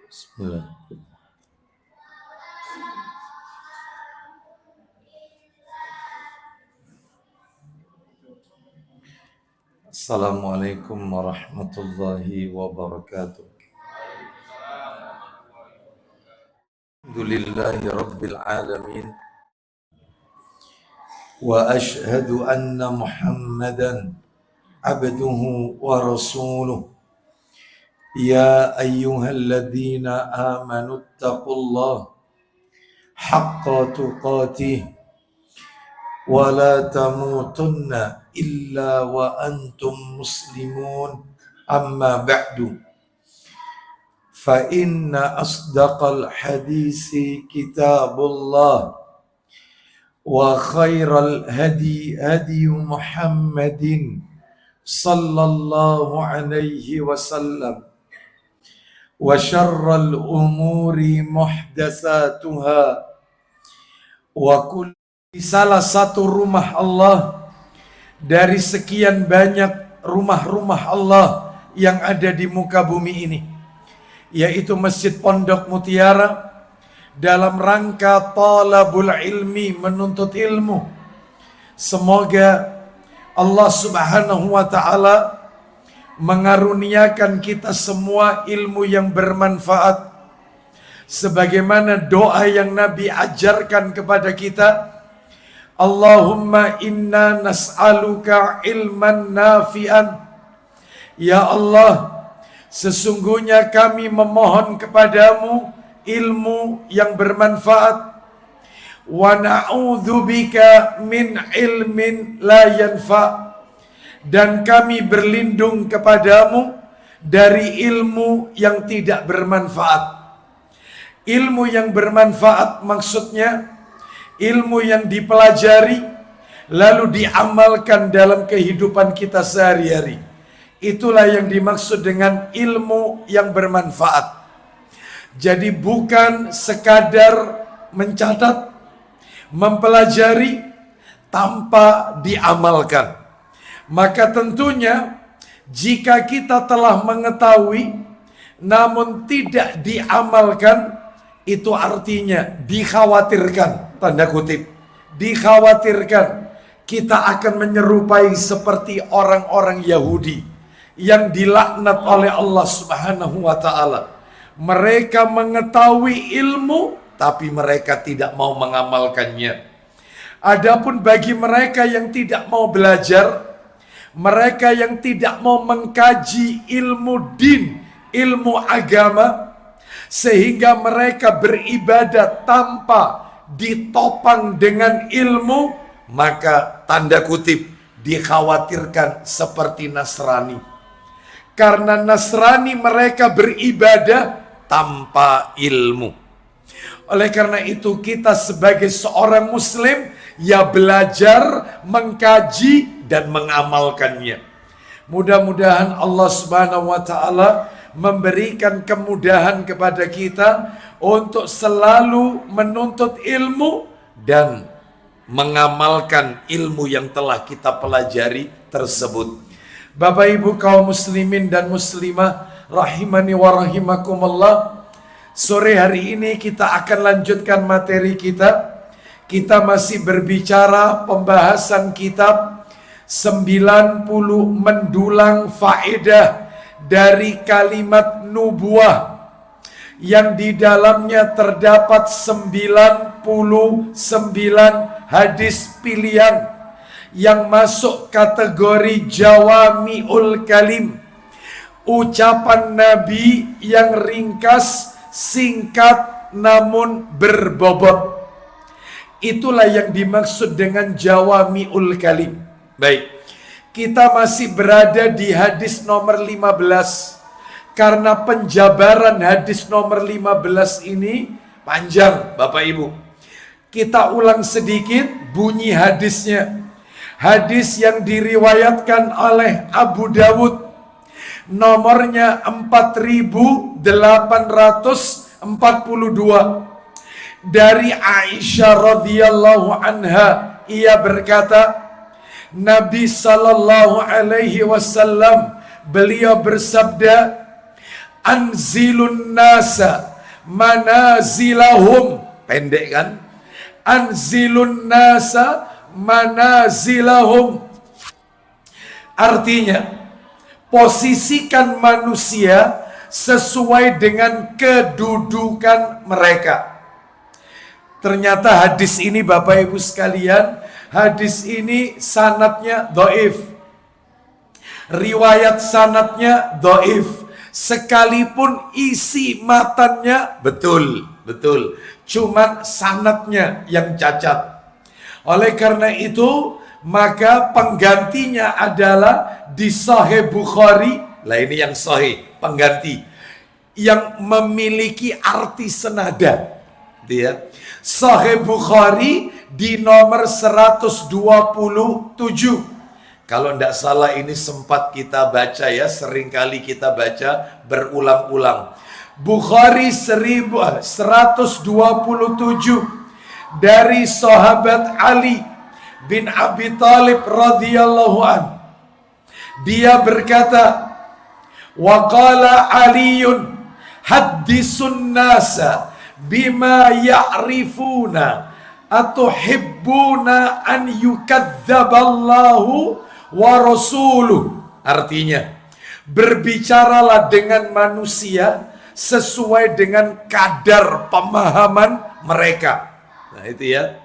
Bismillah. Assalamualaikum warahmatullahi wabarakatuh. Alhamdulillahi rabbil alamin. Wa ashhadu anna Muhammadan abduhu wa rasuluh. Ya ayyuhalladzina amanu taqullaha haqqa tuqatih wa la tamutunna illa wa antum muslimun. Amma ba'du. Fa inna asdaqal hadisi kitabullah wa khairal hadi hadi Muhammadin sallallahu alaihi wasallam wa syarral umuri muhdatsatuha wa kulli. Salah satu rumah Allah dari sekian banyak rumah-rumah Allah yang ada di muka bumi ini, yaitu Masjid Pondok Mutiara, dalam rangka talabul ilmi, menuntut ilmu. Semoga Allah Subhanahu wa ta'ala mengaruniakan kita semua ilmu yang bermanfaat, sebagaimana doa yang Nabi ajarkan kepada kita, Allahumma inna nas'aluka ilman nafi'an. Ya Allah, sesungguhnya kami memohon kepadamu ilmu yang bermanfaat. Wa na'udzubika min ilmin la yanfa'. Dan kami berlindung kepadamu dari ilmu yang tidak bermanfaat. Ilmu yang bermanfaat maksudnya ilmu yang dipelajari lalu diamalkan dalam kehidupan kita sehari-hari. Itulah yang dimaksud dengan ilmu yang bermanfaat. Jadi bukan sekadar mencatat, mempelajari tanpa diamalkan. Maka tentunya jika kita telah mengetahui namun tidak diamalkan, itu artinya dikhawatirkan, tanda kutip, dikhawatirkan kita akan menyerupai seperti orang-orang Yahudi yang dilaknat oleh Allah Subhanahu wa ta'ala. Mereka mengetahui ilmu tapi mereka tidak mau mengamalkannya. Adapun bagi mereka yang tidak mau belajar, mereka yang tidak mau mengkaji ilmu din, ilmu agama, sehingga mereka beribadah tanpa ditopang dengan ilmu, maka tanda kutip dikhawatirkan seperti Nasrani. Karena Nasrani mereka beribadah tanpa ilmu. Oleh karena itu kita sebagai seorang muslim ya belajar, mengkaji dan mengamalkannya. Mudah-mudahan Allah Subhanahu wa ta'ala memberikan kemudahan kepada kita untuk selalu menuntut ilmu dan mengamalkan ilmu yang telah kita pelajari tersebut. Bapak Ibu kaum muslimin dan muslimah rahimani wa rahimakumullah, sore hari ini kita akan lanjutkan materi kita. Kita masih berbicara pembahasan kitab 90 mendulang faedah dari kalimat nubuah, yang di dalamnya terdapat 99 hadis pilihan yang masuk kategori jawami'ul kalim, ucapan Nabi yang ringkas, singkat namun berbobot. Itulah yang dimaksud dengan jawami'ul kalim. Baik, kita masih berada di hadis nomor 15. Karena penjabaran hadis nomor 15 ini panjang Bapak Ibu, kita ulang sedikit bunyi hadisnya. Hadis yang diriwayatkan oleh Abu Dawud, nomornya 4842, dari Aisyah radhiyallahu anha. Ia berkata, Nabi sallallahu alaihi wasallam beliau bersabda, Anzilun nasa manazilahum. Pendek kan? Anzilun nasa manazilahum. Artinya, posisikan manusia sesuai dengan kedudukan mereka. Ternyata hadis ini Bapak Ibu sekalian, hadis ini sanadnya dhaif. Riwayat sanadnya dhaif. Sekalipun isi matannya betul. Cuman sanadnya yang cacat. Oleh karena itu, maka penggantinya adalah di Sahih Bukhari. Lah ini yang sahih, pengganti yang memiliki arti senada. Dia Sahih Bukhari di nomor 127. Kalau tidak salah ini sempat kita baca ya, seringkali kita baca berulang-ulang. Bukhari 127 dari sahabat Ali bin Abi Thalib radhiyallahu an. Dia berkata, wa qala Aliun haddisun nasa bima ya'rifuna atuhibbuna an yukadzaballahu wa rasuluh. Artinya, berbicaralah dengan manusia sesuai dengan kadar pemahaman mereka. Nah itu ya.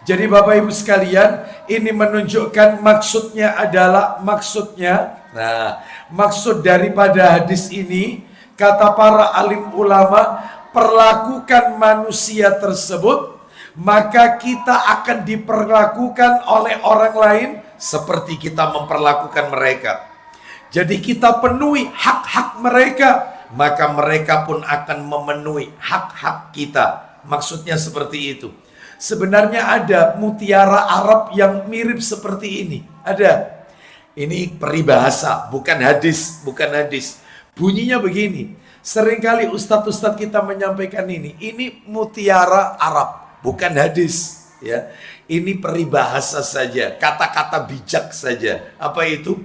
Jadi Bapak Ibu sekalian, ini menunjukkan maksud daripada hadis ini, kata para alim ulama, perlakukan manusia tersebut, maka kita akan diperlakukan oleh orang lain seperti kita memperlakukan mereka. Jadi kita penuhi hak-hak mereka, maka mereka pun akan memenuhi hak-hak kita. Maksudnya seperti itu. Sebenarnya ada mutiara Arab yang mirip seperti ini. Ada. Ini peribahasa, bukan hadis. Bunyinya begini. Seringkali ustadz-ustadz kita menyampaikan ini. Ini mutiara Arab, bukan hadis. Ya, ini peribahasa saja, kata-kata bijak saja. Apa itu?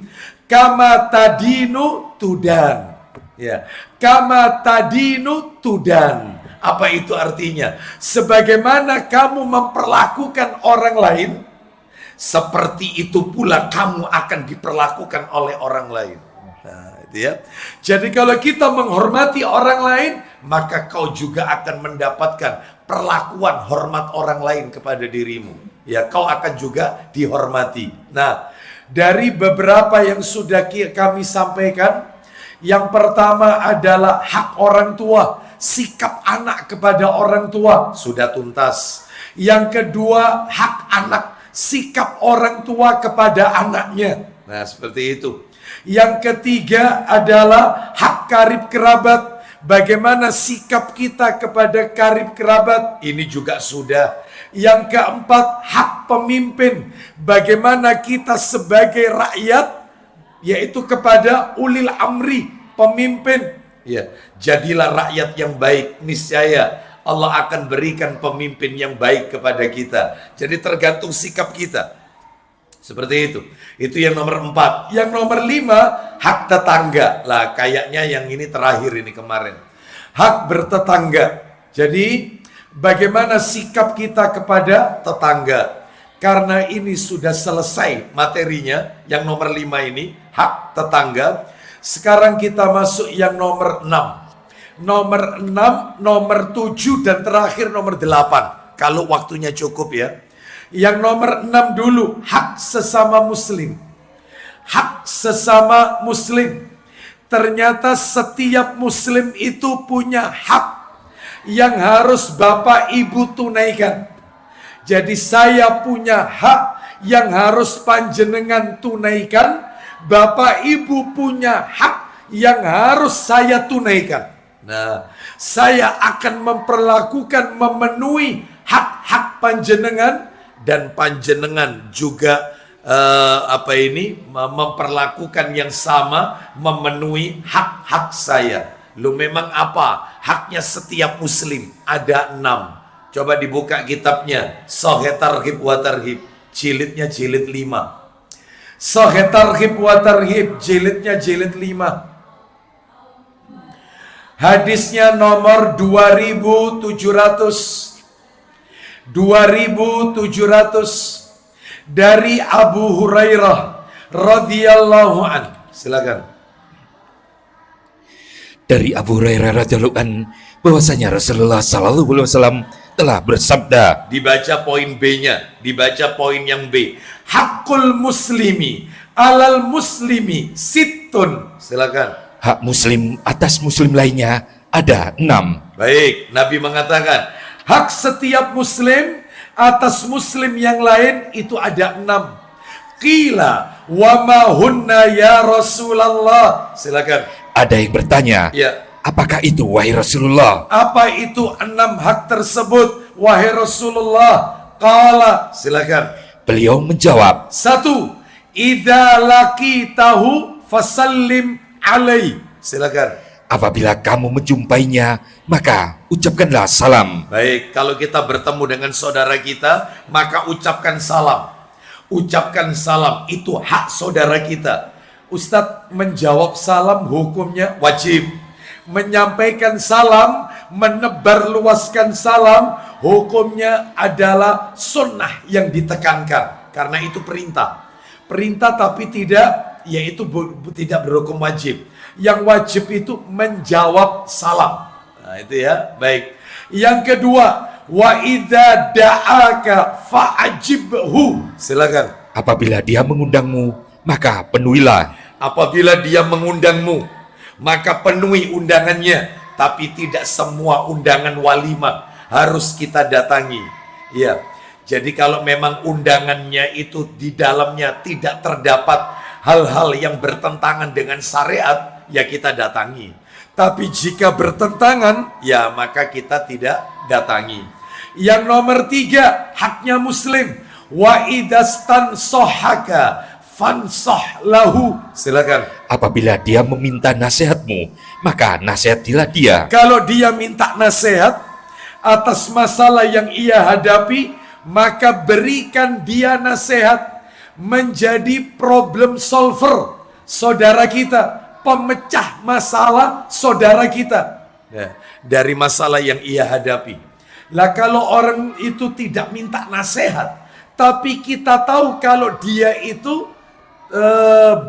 Kama tadinu tudan. Ya, kama tadinu tudan. Apa itu artinya? Sebagaimana kamu memperlakukan orang lain, seperti itu pula kamu akan diperlakukan oleh orang lain. Nah, itu ya. Jadi kalau kita menghormati orang lain, maka kau juga akan mendapatkan perlakuan hormat orang lain kepada dirimu. Ya, kau akan juga dihormati. Nah, dari beberapa yang sudah kami sampaikan, yang pertama adalah hak orang tua. Sikap anak kepada orang tua sudah tuntas. Yang kedua, hak anak, sikap orang tua kepada anaknya. Nah, seperti itu. Yang ketiga adalah hak karib kerabat. Bagaimana sikap kita kepada karib kerabat? Ini juga sudah. Yang keempat, hak pemimpin. Bagaimana kita sebagai rakyat, yaitu kepada ulil amri, pemimpin. Ya, jadilah rakyat yang baik, niscaya Allah akan berikan pemimpin yang baik kepada kita. Jadi tergantung sikap kita. Seperti itu. Itu yang nomor 4. Yang nomor 5, hak tetangga. Lah, kayaknya yang ini terakhir ini kemarin. Hak bertetangga. Jadi, bagaimana sikap kita kepada tetangga? Karena ini sudah selesai materinya, yang nomor 5 ini, hak tetangga. Sekarang kita masuk yang nomor 6. Nomor 6, nomor 7, dan terakhir nomor 8. Kalau waktunya cukup ya. Yang nomor 6 dulu, hak sesama muslim. Hak sesama muslim. Ternyata setiap muslim itu punya hak yang harus Bapak Ibu tunaikan. Jadi saya punya hak yang harus panjenengan tunaikan. Bapak Ibu punya hak yang harus saya tunaikan. Nah, saya akan memperlakukan, memenuhi hak-hak panjenengan, dan panjenengan juga memperlakukan yang sama, memenuhi hak-hak saya. Lu memang apa? Haknya setiap muslim ada 6. Coba dibuka kitabnya, Sahih Targhib wa Tarhib, jilidnya jilid 5. Sahih Targhib wa Tarhib, jilidnya jilid 5. Hadisnya nomor 2700 dari Abu Hurairah radhiyallahu an. Silakan. Dari Abu Hurairah radhiyallahu an bahwasanya Rasulullah sallallahu alaihi wasallam telah bersabda. Dibaca poin B-nya, dibaca poin yang B. Hakul muslimi alal muslimi situn. Silakan. Hak muslim atas muslim lainnya ada 6. Baik, Nabi mengatakan hak setiap muslim atas muslim yang lain itu ada 6. Qila wa ma hunna ya Rasulullah. Silakan. Ada yang bertanya, Ya. apakah itu wahai Rasulullah? Apa itu 6 hak tersebut wahai Rasulullah? Qala. Silakan. Beliau menjawab, 1. Idza laqitahu fasallim alaihi. Silakan. apabila kamu menjumpainya, maka ucapkanlah salam. Baik, kalau kita bertemu dengan saudara kita, maka ucapkan salam. Ucapkan salam, itu hak saudara kita. Ustadz, menjawab salam hukumnya wajib. Menyampaikan salam, menebarluaskan salam, hukumnya adalah sunnah yang ditekankan. Karena itu perintah. Perintah tapi tidak, yaitu tidak berhukum wajib. Yang wajib itu menjawab salam. Nah itu ya, baik. Yang kedua, wa idza da'aka fa'ajibhu. Silakan. Apabila dia mengundangmu, maka penuhilah. Apabila dia mengundangmu, maka penuhi undangannya. Tapi tidak semua undangan walimah harus kita datangi. Ya. Jadi kalau memang undangannya itu di dalamnya tidak terdapat hal-hal yang bertentangan dengan syariat, ya kita datangi. Tapi jika bertentangan, ya maka kita tidak datangi. Yang nomor 3, haknya muslim. Wa idastan sohaka fansah lahu. Silakan. Apabila dia meminta nasihatmu, maka nasihatilah dia. Kalau dia minta nasihat atas masalah yang ia hadapi, maka berikan dia nasihat. Menjadi problem solver saudara kita, pemecah masalah saudara kita, ya, dari masalah yang ia hadapi. Lah kalau orang itu tidak minta nasihat, tapi kita tahu kalau dia itu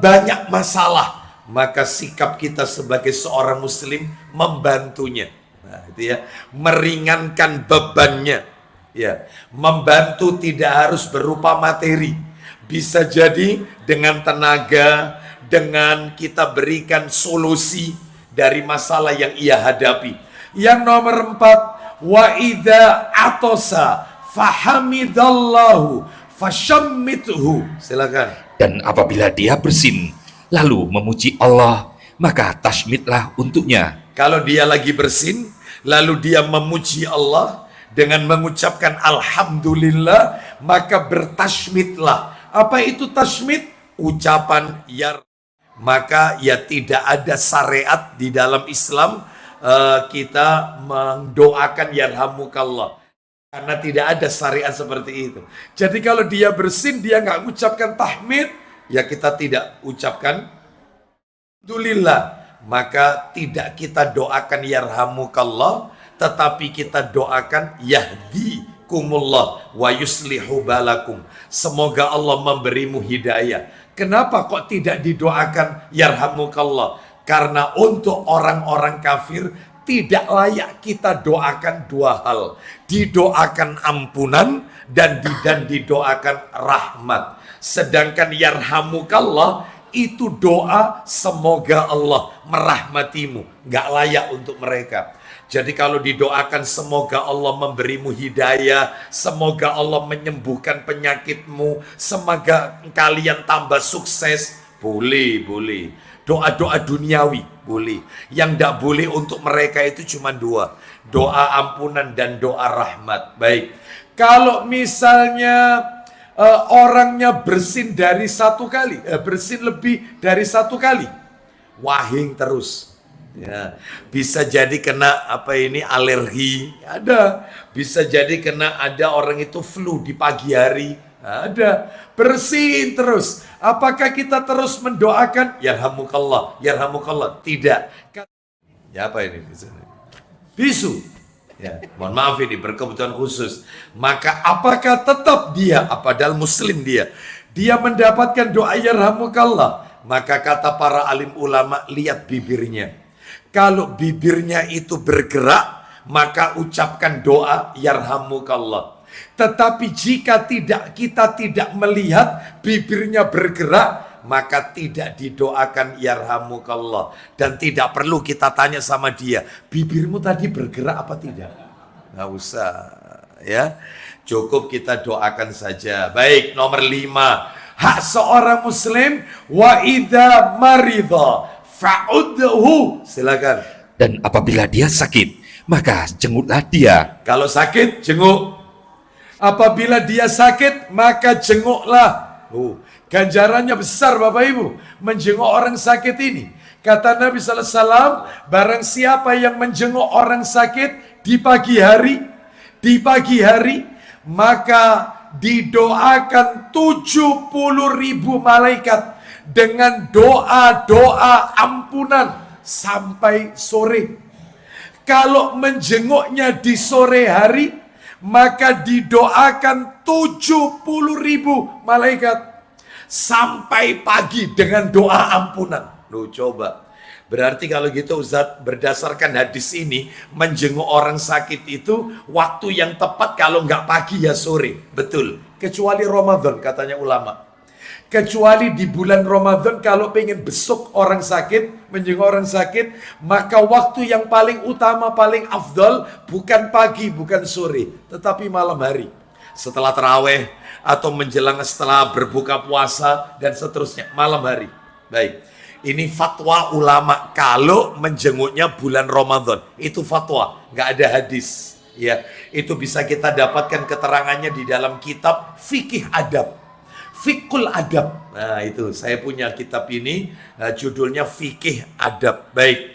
banyak masalah, maka sikap kita sebagai seorang muslim membantunya. Nah, itu ya, meringankan bebannya. Ya, membantu tidak harus berupa materi. Bisa jadi dengan tenaga, dengan kita berikan solusi dari masalah yang ia hadapi. Yang nomor 4, wa idza atosa fahamidallahu fashammithu. Silakan. Dan apabila dia bersin, lalu memuji Allah, maka tasmitlah untuknya. Kalau dia lagi bersin, lalu dia memuji Allah dengan mengucapkan alhamdulillah, maka bertasmitlah. Apa itu tasmid? Ucapan ya. Maka ya tidak ada syariat di dalam Islam kita mendoakan yarhamukallah. Karena tidak ada syariat seperti itu. Jadi kalau dia bersin, dia nggak mengucapkan tahmid, ya kita tidak ucapkan alhamdulillah. Maka tidak kita doakan yarhamukallah, tetapi kita doakan yahdikumullah wa yuslihu balakum. Semoga Allah memberimu hidayah. Kenapa kok tidak didoakan yarhamukallah? Karena untuk orang-orang kafir tidak layak kita doakan 2 hal. Didoakan ampunan dan didoakan rahmat. Sedangkan yarhamukallah itu doa semoga Allah merahmatimu. Nggak layak untuk mereka. Jadi kalau didoakan semoga Allah memberimu hidayah, semoga Allah menyembuhkan penyakitmu, semoga kalian tambah sukses, boleh. Doa-doa duniawi, boleh. Yang tidak boleh untuk mereka itu cuma 2. Doa ampunan dan doa rahmat. Baik. Kalau misalnya orangnya bersin dari 1 kali, bersin lebih dari 1 kali, wahing terus. Ya, bisa jadi kena alergi, ada. Bisa jadi kena ada orang itu flu di pagi hari, ada. Bersin terus. Apakah kita terus mendoakan yarhamukallah, yarhamukallah? Tidak. Ya apa ini? Bisu. Ya, mohon maaf ini berkebutuhan khusus. Maka apakah tetap dia, padahal muslim dia mendapatkan doa yarhamukallah? Maka kata para alim ulama, lihat bibirnya. Kalau bibirnya itu bergerak, maka ucapkan doa yarhamukallah. Tetapi jika kita tidak melihat bibirnya bergerak, maka tidak didoakan yarhamukallah. Dan tidak perlu kita tanya sama dia, bibirmu tadi bergerak apa tidak? Nggak usah, ya. Cukup kita doakan saja. Baik, nomor 5. Hak seorang muslim, wa idza maridha fa'udhu. Silakan. Dan apabila dia sakit, maka jenguklah dia. Kalau sakit, jenguk. Apabila dia sakit, maka jenguklah. Ganjarannya besar Bapak Ibu, menjenguk orang sakit ini. Kata Nabi SAW, barang siapa yang menjenguk orang sakit di pagi hari, maka didoakan 70.000 malaikat dengan doa-doa ampunan sampai sore. Kalau menjenguknya di sore hari, maka didoakan 70.000 malaikat sampai pagi dengan doa ampunan. Loh, coba. Berarti kalau gitu Ustaz, berdasarkan hadis ini, menjenguk orang sakit itu waktu yang tepat, kalau nggak pagi ya sore. Betul. Kecuali Ramadan katanya ulama. Kecuali di bulan Ramadan, kalau pengen besuk orang sakit, menjenguk orang sakit, maka waktu yang paling utama, paling afdal, bukan pagi, bukan sore, tetapi malam hari. Setelah taraweh, atau menjelang setelah berbuka puasa, dan seterusnya, malam hari. Baik, ini fatwa ulama kalau menjenguknya bulan Ramadan. Itu fatwa, nggak ada hadis. Ya, itu bisa kita dapatkan keterangannya di dalam kitab Fikih Adab. Fikul Adab. Nah itu, saya punya kitab ini, judulnya Fikih Adab. Baik,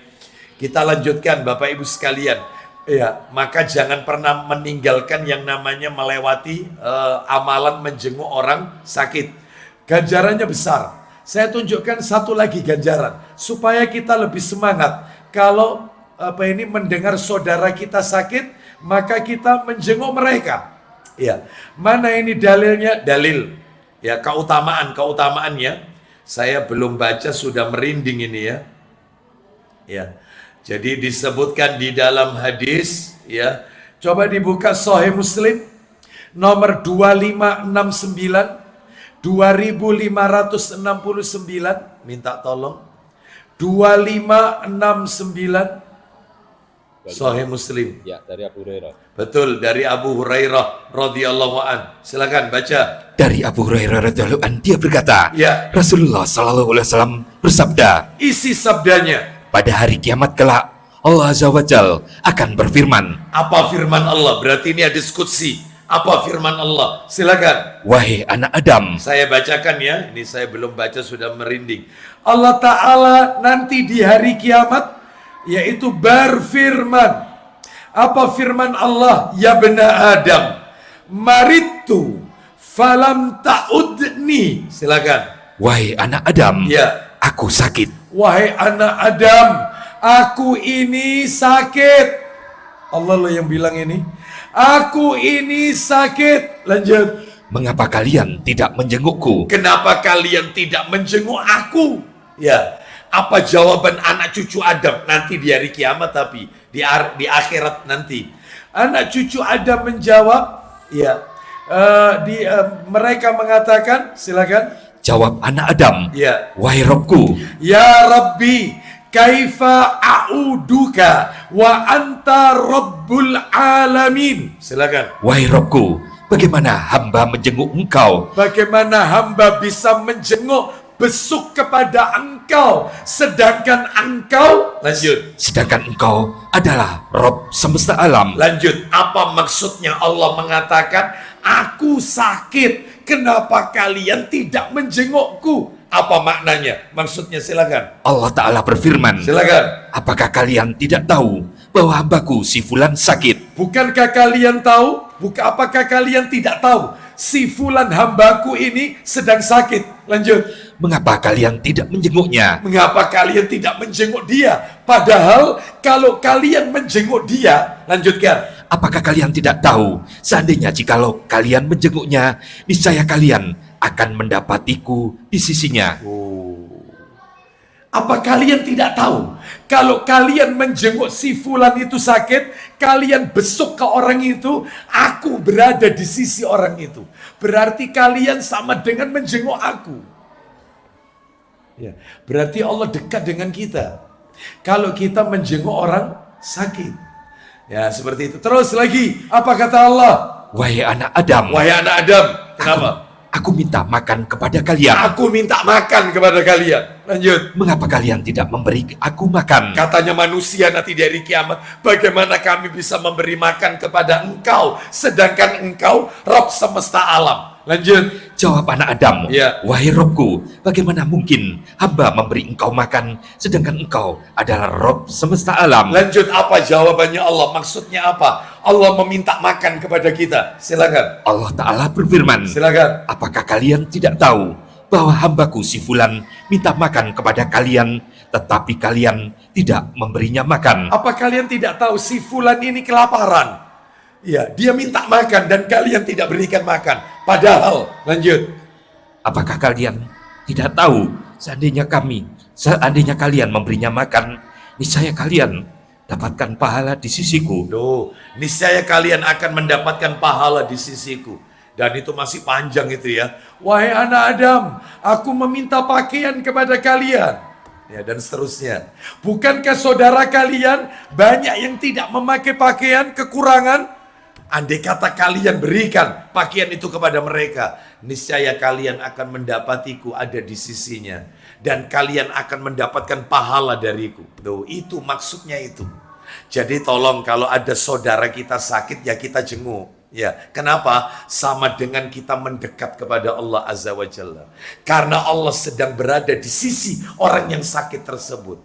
kita lanjutkan Bapak Ibu sekalian. Ya, maka jangan pernah meninggalkan yang namanya melewati amalan menjenguk orang sakit. Ganjarannya besar. Saya tunjukkan satu lagi ganjaran, supaya kita lebih semangat. Kalau mendengar saudara kita sakit, maka kita menjenguk mereka. Ya, mana ini dalilnya? Dalil. Ya, keutamaannya saya belum baca, sudah merinding ini ya. Ya. Jadi disebutkan di dalam hadis ya. Coba dibuka Sahih Muslim nomor 2569 2569, minta tolong. 2569 Sahih Muslim. Ya, dari Abu Hurairah. Betul, dari Abu Hurairah radhiyallahu an. Silakan baca. Dari Abu Hurairah radhiyallahu an, dia berkata, Ya. Rasulullah sallallahu alaihi wasallam bersabda, Isi sabdanya. pada hari kiamat kelak, Allah Azza wa Jal akan berfirman, Apa firman Allah? Berarti ini hadis qudsi. Apa firman Allah? Silakan. wahai anak Adam, Saya bacakan ya. Ini saya belum baca, sudah merinding. Allah Ta'ala nanti di hari kiamat, yaitu berfirman. Apa firman Allah? Ya bena Adam, maritu falam ta'udni. Silakan. wahai anak Adam, Ya. aku sakit. Wahai anak Adam, aku ini sakit. Allah loh yang bilang ini. Aku ini sakit. Lanjut. Mengapa kalian tidak menjengukku? Kenapa kalian tidak menjenguk aku? Ya. Apa jawaban anak cucu Adam nanti di hari kiamat, tapi di akhirat nanti. Anak cucu Adam menjawab, ya. Mereka mengatakan, silakan. Jawab anak Adam, Ya. wahai Robku, Ya Rabbi, kaifa a'uduka wa anta rabbul alamin. Silakan. wahai Robku, bagaimana hamba menjenguk engkau? Bagaimana hamba bisa menjenguk, besuk kepada engkau, sedangkan engkau, lanjut. Sedangkan engkau adalah Rob semesta alam. Lanjut, apa maksudnya Allah mengatakan, aku sakit, kenapa kalian tidak menjengukku? Apa maknanya? Maksudnya silakan. Allah Ta'ala berfirman, Silakan. apakah kalian tidak tahu bahwa hambaku si fulan sakit? Bukankah kalian tahu? Apakah kalian tidak tahu? Si fulan hambaku ini sedang sakit. Lanjut. Mengapa kalian tidak menjenguknya? Mengapa kalian tidak menjenguk dia? Padahal kalau kalian menjenguk dia, lanjutkan. Apakah kalian tidak tahu, seandainya jikalau kalian menjenguknya, niscaya kalian akan mendapatiku di sisinya. Apa kalian tidak tahu, kalau kalian menjenguk si fulan itu sakit, kalian besuk ke orang itu, aku berada di sisi orang itu. Berarti kalian sama dengan menjenguk aku. Ya, berarti Allah dekat dengan kita. Kalau kita menjenguk orang sakit. Ya, seperti itu. Terus lagi, apa kata Allah? Wahai anak Adam, Wahai anak Adam, kenapa? aku minta makan kepada kalian. Aku minta makan kepada kalian. Lanjut. Mengapa kalian tidak memberi aku makan? Katanya manusia nanti di hari kiamat, bagaimana kami bisa memberi makan kepada engkau, sedangkan engkau Rabb semesta alam. Lanjut. Jawab anak Adam, Ya. wahai Robku, bagaimana mungkin hamba memberi engkau makan, sedangkan engkau adalah Rob semesta alam? Lanjut, apa jawabannya Allah? Maksudnya apa? Allah meminta makan kepada kita. Silakan. Allah Ta'ala berfirman, Silakan. apakah kalian tidak tahu bahwa hambaku si Fulan minta makan kepada kalian, tetapi kalian tidak memberinya makan? Apa kalian tidak tahu si fulan ini kelaparan? Ya, dia minta makan dan kalian tidak berikan makan. Padahal, lanjut. Apakah kalian tidak tahu, seandainya kalian memberinya makan, niscaya kalian dapatkan pahala di sisiku. Duh, niscaya kalian akan mendapatkan pahala di sisiku. Dan itu masih panjang itu ya. Wahai anak Adam, aku meminta pakaian kepada kalian. Ya, dan seterusnya. Bukankah saudara kalian banyak yang tidak memakai pakaian, kekurangan? Andai kata kalian berikan pakaian itu kepada mereka, niscaya kalian akan mendapatiku ada di sisinya. Dan kalian akan mendapatkan pahala dariku. Tuh, itu maksudnya itu. Jadi tolong kalau ada saudara kita sakit, ya kita jenguk. Ya, kenapa? Sama dengan kita mendekat kepada Allah Azza wa Jalla. Karena Allah sedang berada di sisi orang yang sakit tersebut.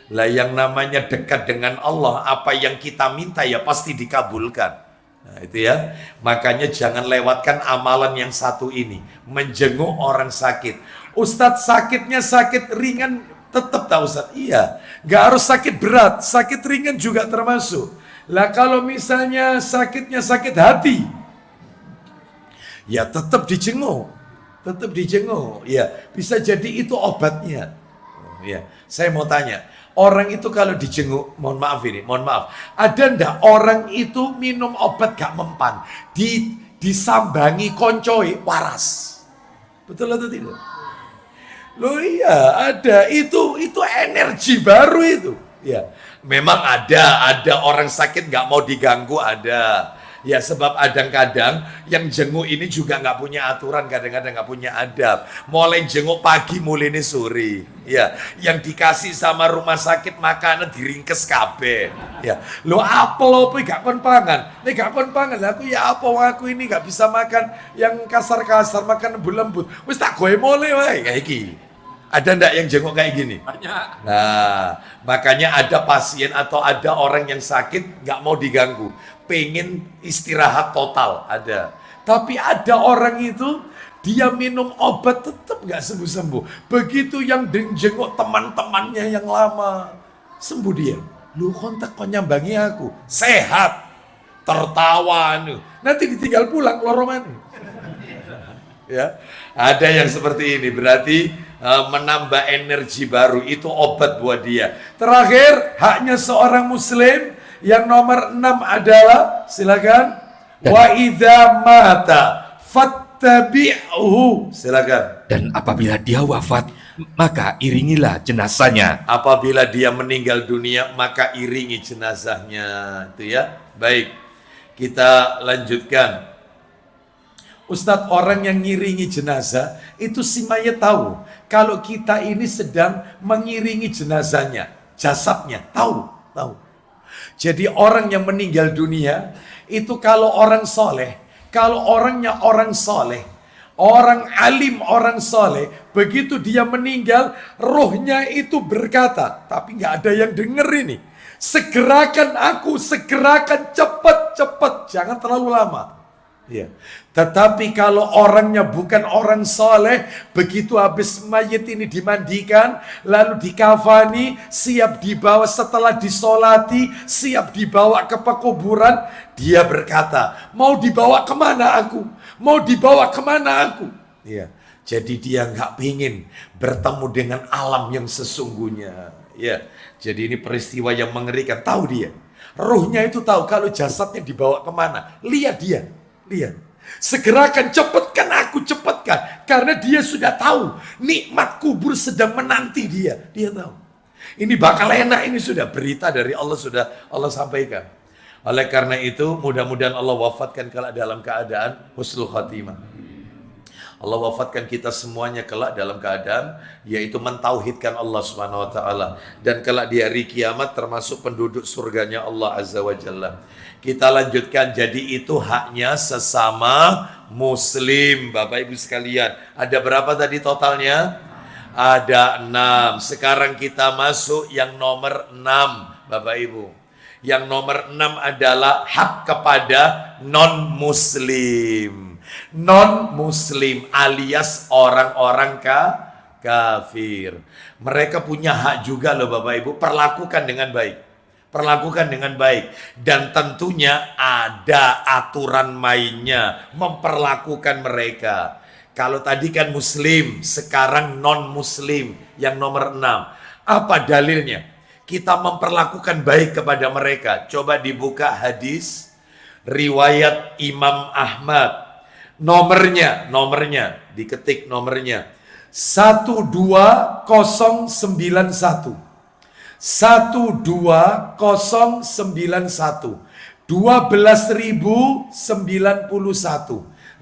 Lah yang namanya dekat dengan Allah, apa yang kita minta ya pasti dikabulkan. Nah, itu ya. Makanya jangan lewatkan amalan yang satu ini, menjenguk orang sakit. Ustadz, sakitnya sakit ringan tetap tahu Ustadz? Iya, nggak harus sakit berat, sakit ringan juga termasuk. Lah kalau misalnya sakitnya sakit hati, ya tetap dijenguk. Tetap dijenguk. Ya, bisa jadi itu obatnya. Ya, saya mau tanya, orang itu kalau dijenguk, mohon maaf, ada ndak orang itu minum obat gak mempan, disambangi koncoi waras? Betul atau tidak? Loh iya, ada. Itu energi baru itu. Ya, memang ada orang sakit gak mau diganggu, ada. Ya sebab kadang-kadang yang jenguk ini juga nggak punya aturan, kadang-kadang nggak punya adab. Mulai jenguk pagi, mulai ini sore. Ya, yang dikasih sama rumah sakit makanan diringkes kabeh. Ya, lo apa gak kon pangan? Nek gak kon pangan, aku ya apa aku ini nggak bisa makan yang kasar-kasar, makan lembut. Wis tak goe mulai wae kayak iki. Ada ndak yang jenguk kayak gini? Banyak. Nah, makanya ada pasien atau ada orang yang sakit nggak mau diganggu, pengen istirahat total, ada. Tapi ada orang itu dia minum obat tetap nggak sembuh-sembuh. Begitu yang jenguk teman-temannya yang lama sembuh dia. Lu kontak penyambangi aku, sehat, tertawa anu. Nanti ditinggal pulang loro maneh. Ya, ada yang seperti ini, berarti menambah energi baru, itu obat buat dia. Terakhir, haknya seorang muslim yang nomor 6 adalah, silakan, wa idza mata fattabi'uhu. Silakan. Dan apabila dia wafat, maka iringilah jenazahnya. Apabila dia meninggal dunia, maka iringi jenazahnya. Itu ya. Baik. Kita lanjutkan. Ustadz, orang yang ngiringi jenazah itu si mayat tahu kalau kita ini sedang mengiringi jenazahnya, jasadnya, tahu. Jadi orang yang meninggal dunia itu kalau orang soleh, kalau orangnya orang soleh, orang alim, orang soleh, begitu dia meninggal, rohnya itu berkata, tapi nggak ada yang denger ini. Segerakan aku, segerakan cepat, jangan terlalu lama. Ya. Tetapi kalau orangnya bukan orang soleh, begitu habis mayit ini dimandikan, lalu dikafani, siap dibawa setelah disolati, siap dibawa ke pekuburan, dia berkata, mau dibawa kemana aku? Mau dibawa kemana aku? Ya. Jadi dia nggak pingin bertemu dengan alam yang sesungguhnya. Ya. Jadi ini peristiwa yang mengerikan. Tahu dia. Ruhnya itu tahu kalau jasadnya dibawa kemana. Lihat dia. Lihat. Segerakan, cepatkan aku, cepatkan. Karena dia sudah tahu nikmat kubur sedang menanti dia. Dia tahu. Ini bakal enak, ini sudah berita dari Allah, sudah Allah sampaikan. Oleh karena itu, mudah-mudahan Allah wafatkan kelak dalam keadaan husnul khatimah. Allah wafatkan kita semuanya kelak dalam keadaan yaitu mentauhidkan Allah Subhanahu wa taala, dan kelak di hari kiamat termasuk penduduk surganya Allah Azza wa Jalla. Kita lanjutkan, jadi itu haknya sesama muslim. Bapak Ibu sekalian, ada berapa tadi totalnya? Ada 6. Sekarang kita masuk yang nomor 6, Bapak Ibu. Yang nomor 6 adalah hak kepada non-muslim. Non-muslim alias orang-orang kafir. Mereka punya hak juga loh Bapak Ibu. Perlakukan dengan baik. Perlakukan dengan baik. Dan tentunya ada aturan mainnya. Memperlakukan mereka. Kalau tadi kan muslim, sekarang non-muslim. Yang nomor 6. Apa dalilnya? Kita memperlakukan baik kepada mereka. Coba dibuka hadis riwayat Imam Ahmad. Nomornya, diketik nomornya 12091. 12091. 12.091.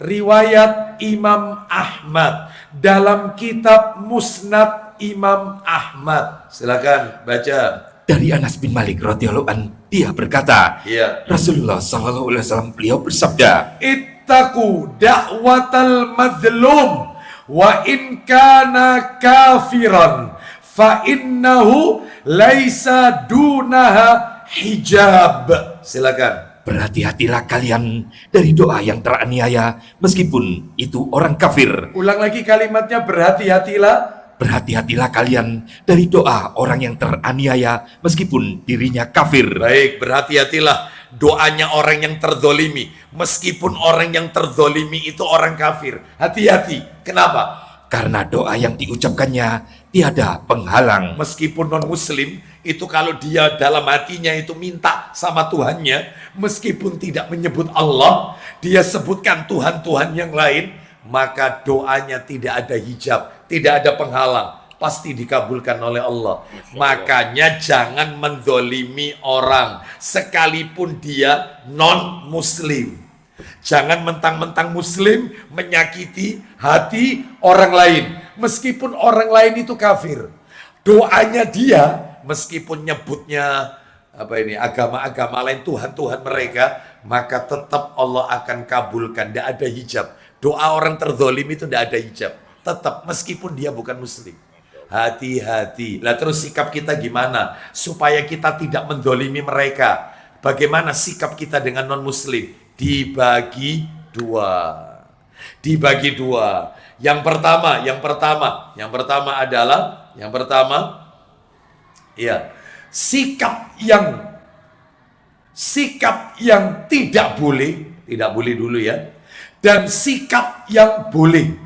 Riwayat Imam Ahmad dalam kitab Musnad Imam Ahmad. Silakan baca. Dari Anas bin Malik radhiyallahu an, dia berkata, Iya. Rasulullah sallallahu alaihi wasallam beliau bersabda, Ittaqu da'watal madlum wa in kana kafiran fa innahu laisa dunaha hijab. Silakan. berhati-hatilah kalian dari doa yang teraniaya meskipun itu orang kafir. Ulang lagi kalimatnya, berhati-hatilah. Berhati-hatilah kalian dari doa orang yang teraniaya meskipun dirinya kafir. Baik, berhati-hatilah doanya orang yang terzolimi meskipun orang yang terzolimi itu orang kafir. Hati-hati. Kenapa? Karena doa yang diucapkannya tiada penghalang. Meskipun non-muslim, itu kalau dia dalam hatinya itu minta sama Tuhannya, meskipun tidak menyebut Allah, dia sebutkan Tuhan-Tuhan yang lain, maka doanya tidak ada hijab, tidak ada penghalang, pasti dikabulkan oleh Allah. Makanya jangan menzolimi orang, sekalipun dia non-muslim. Jangan mentang-mentang muslim menyakiti hati orang lain, meskipun orang lain itu kafir. Doanya dia, meskipun nyebutnya agama-agama lain, Tuhan-Tuhan mereka, maka tetap Allah akan kabulkan. Tidak ada hijab. Doa orang terzolim itu tidak ada hijab. Tetap, meskipun dia bukan muslim. Hati-hati. Lah terus sikap kita gimana? Supaya kita tidak menzolimi mereka. Bagaimana sikap kita dengan non-muslim? Dibagi dua. Dibagi dua. Yang pertama adalah sikap yang tidak boleh dulu ya, dan sikap yang boleh.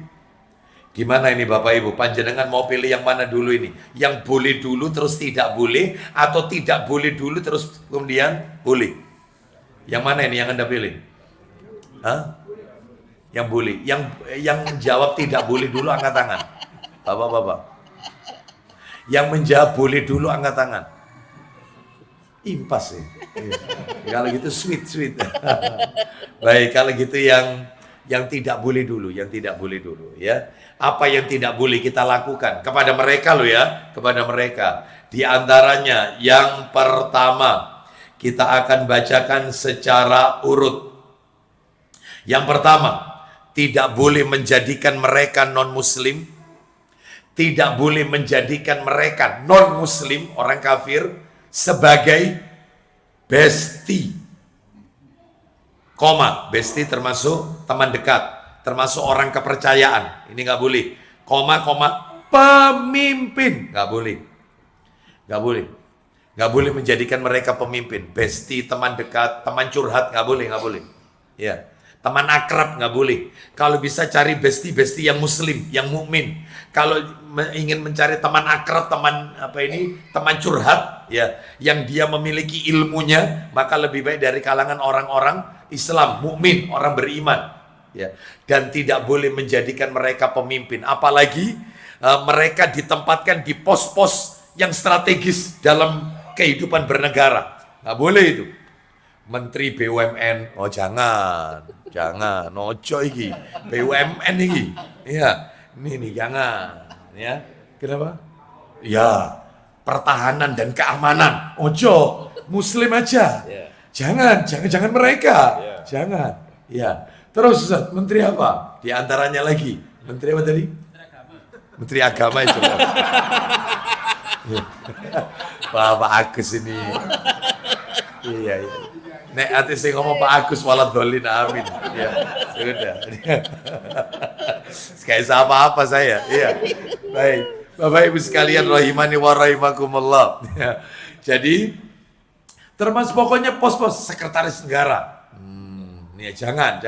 Gimana ini Bapak Ibu? Panjenengan mau pilih yang mana dulu ini? Yang boleh dulu terus tidak boleh, atau tidak boleh dulu terus kemudian boleh? Yang mana ini yang Anda pilih? Hah? Yang boleh. Yang menjawab tidak boleh dulu angkat tangan. Bapak-bapak. Yang menjawab boleh dulu angkat tangan. Impas ya. Kalau gitu sweet. Baik, kalau gitu yang tidak boleh dulu, ya. Apa yang tidak boleh kita lakukan kepada mereka loh ya, kepada mereka. Di antaranya yang pertama, kita akan bacakan secara urut. Yang pertama, tidak boleh menjadikan mereka non-muslim, tidak boleh menjadikan mereka non-muslim, orang kafir, sebagai bestie. Koma, bestie termasuk teman dekat, termasuk orang kepercayaan. Ini nggak boleh. Koma, pemimpin. Nggak boleh. Nggak boleh. Nggak boleh menjadikan mereka pemimpin. Bestie, teman dekat, teman curhat, nggak boleh, nggak boleh. Ya, teman akrab nggak boleh. Kalau bisa cari bestie yang muslim, yang mukmin. Kalau ingin mencari teman akrab, teman curhat, ya, yang dia memiliki ilmunya, maka lebih baik dari kalangan orang-orang Islam, mukmin, orang beriman. Ya, dan tidak boleh menjadikan mereka pemimpin. Apalagi mereka ditempatkan di pos-pos yang strategis dalam kehidupan bernegara. Nggak boleh itu. Menteri BUMN, oh jangan, ojo iki, BUMN iki, ya, ini jangan, ya, kenapa? Ya, pertahanan dan keamanan, ojo, Muslim aja, jangan mereka, jangan, ya. Terus Ustaz, Menteri apa? Di antaranya lagi, Menteri apa tadi? Menteri Agama itu. Pak Agus ini, iya. Nek ati sing ngomong Pak Agus waladhdallin amin. Ya, sudah. Kayak apa-apa saya. Iya. Baik. Bapak Ibu sekalian rahimani wa rahimakumullah. Ya. Jadi termasuk pokoknya pos-pos sekretaris negara. Ya jangan.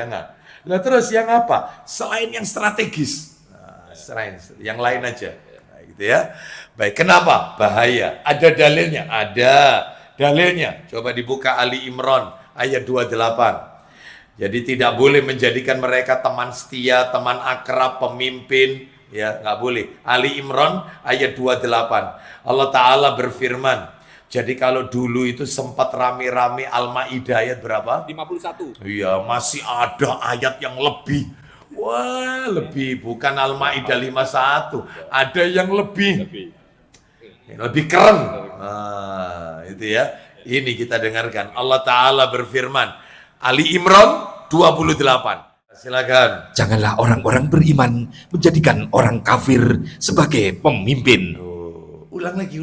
Nah terus yang apa? Selain yang strategis. Nah, selain yang lain aja. Nah, gitu ya. Baik, kenapa? Bahaya. Ada dalilnya? Ada. Dalilnya, coba dibuka Ali Imran ayat 28. Jadi tidak boleh menjadikan mereka teman setia, teman akrab, pemimpin, ya nggak boleh. Ali Imran ayat 28. Allah Ta'ala berfirman, jadi kalau dulu itu sempat rame-rame Al-Maidah ayat berapa? 51. Iya, masih ada ayat yang lebih. Wah, lebih, bukan Al-Maidah 51. Ada yang lebih keren. Nah, itu ya. Ini kita dengarkan. Allah Ta'ala berfirman. Ali Imran 28. Silakan. Janganlah orang-orang beriman menjadikan orang kafir sebagai pemimpin. Ulang lagi.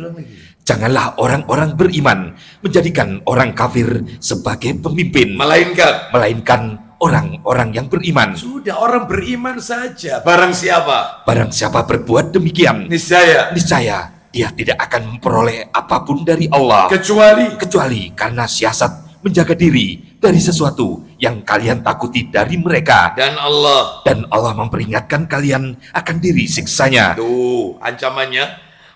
Janganlah orang-orang beriman menjadikan orang kafir sebagai pemimpin. Melainkan orang-orang yang beriman. Sudah, orang beriman saja. Barang siapa berbuat demikian, niscaya dia tidak akan memperoleh apapun dari Allah kecuali karena siasat menjaga diri dari sesuatu yang kalian takuti dari mereka, dan Allah memperingatkan kalian akan diri siksanya. Tuh ancamannya,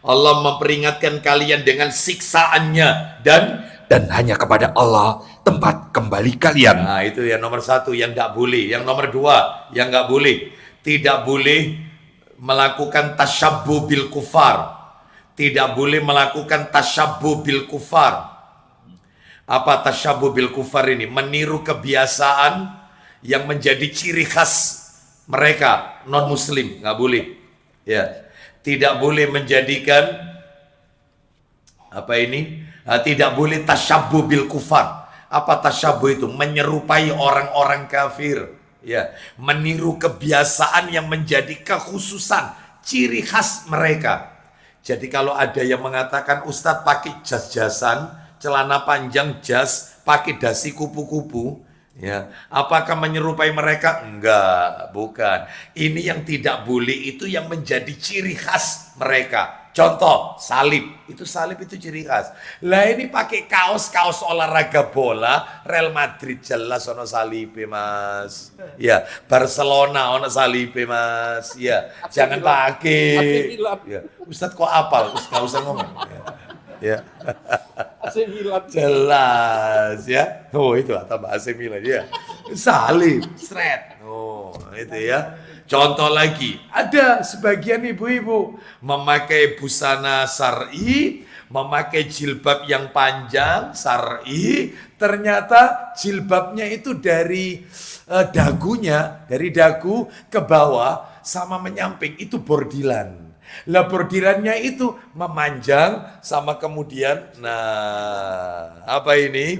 Allah memperingatkan kalian dengan siksaannya, dan hanya kepada Allah tempat kembali kalian. Nah itu yang nomor 1 yang tidak boleh. Yang nomor 2 yang nggak boleh, tidak boleh melakukan tasyabbuh bil kufar. Tidak boleh melakukan tasyabbuh bil kufar. Apa tasyabbuh bil kufar ini? Meniru kebiasaan yang menjadi ciri khas mereka non muslim, nggak boleh. Ya, tidak boleh menjadikan tidak boleh tasyabbuh bil kufar. Apa tasyabbuh itu? Menyerupai orang-orang kafir. Ya, meniru kebiasaan yang menjadi kekhususan, ciri khas mereka. Jadi kalau ada yang mengatakan Ustadz pakai jas-jasan, celana panjang jas, pakai dasi kupu-kupu, ya, apakah menyerupai mereka? Enggak, bukan. Ini yang tidak boleh, itu yang menjadi ciri khas mereka. Contoh, salib itu ciri khas. Lah ini pakai kaos olahraga bola, Real Madrid jelas ono salibe Mas. Ya, Barcelona ono salibe Mas. Ya, jangan pakai. Ya, Ustadz kok apal? Enggak usah ngomong. Ya. AC Milan jelas ya. Oh itu tambah AC Milan ya. Salib, seret. Oh, itu ya. Contoh lagi, ada sebagian ibu-ibu memakai busana syar'i, memakai jilbab yang panjang syar'i, ternyata jilbabnya itu dari dagunya, dari dagu ke bawah sama menyamping, itu bordilan. Lah bordirannya itu memanjang sama kemudian, nah apa ini?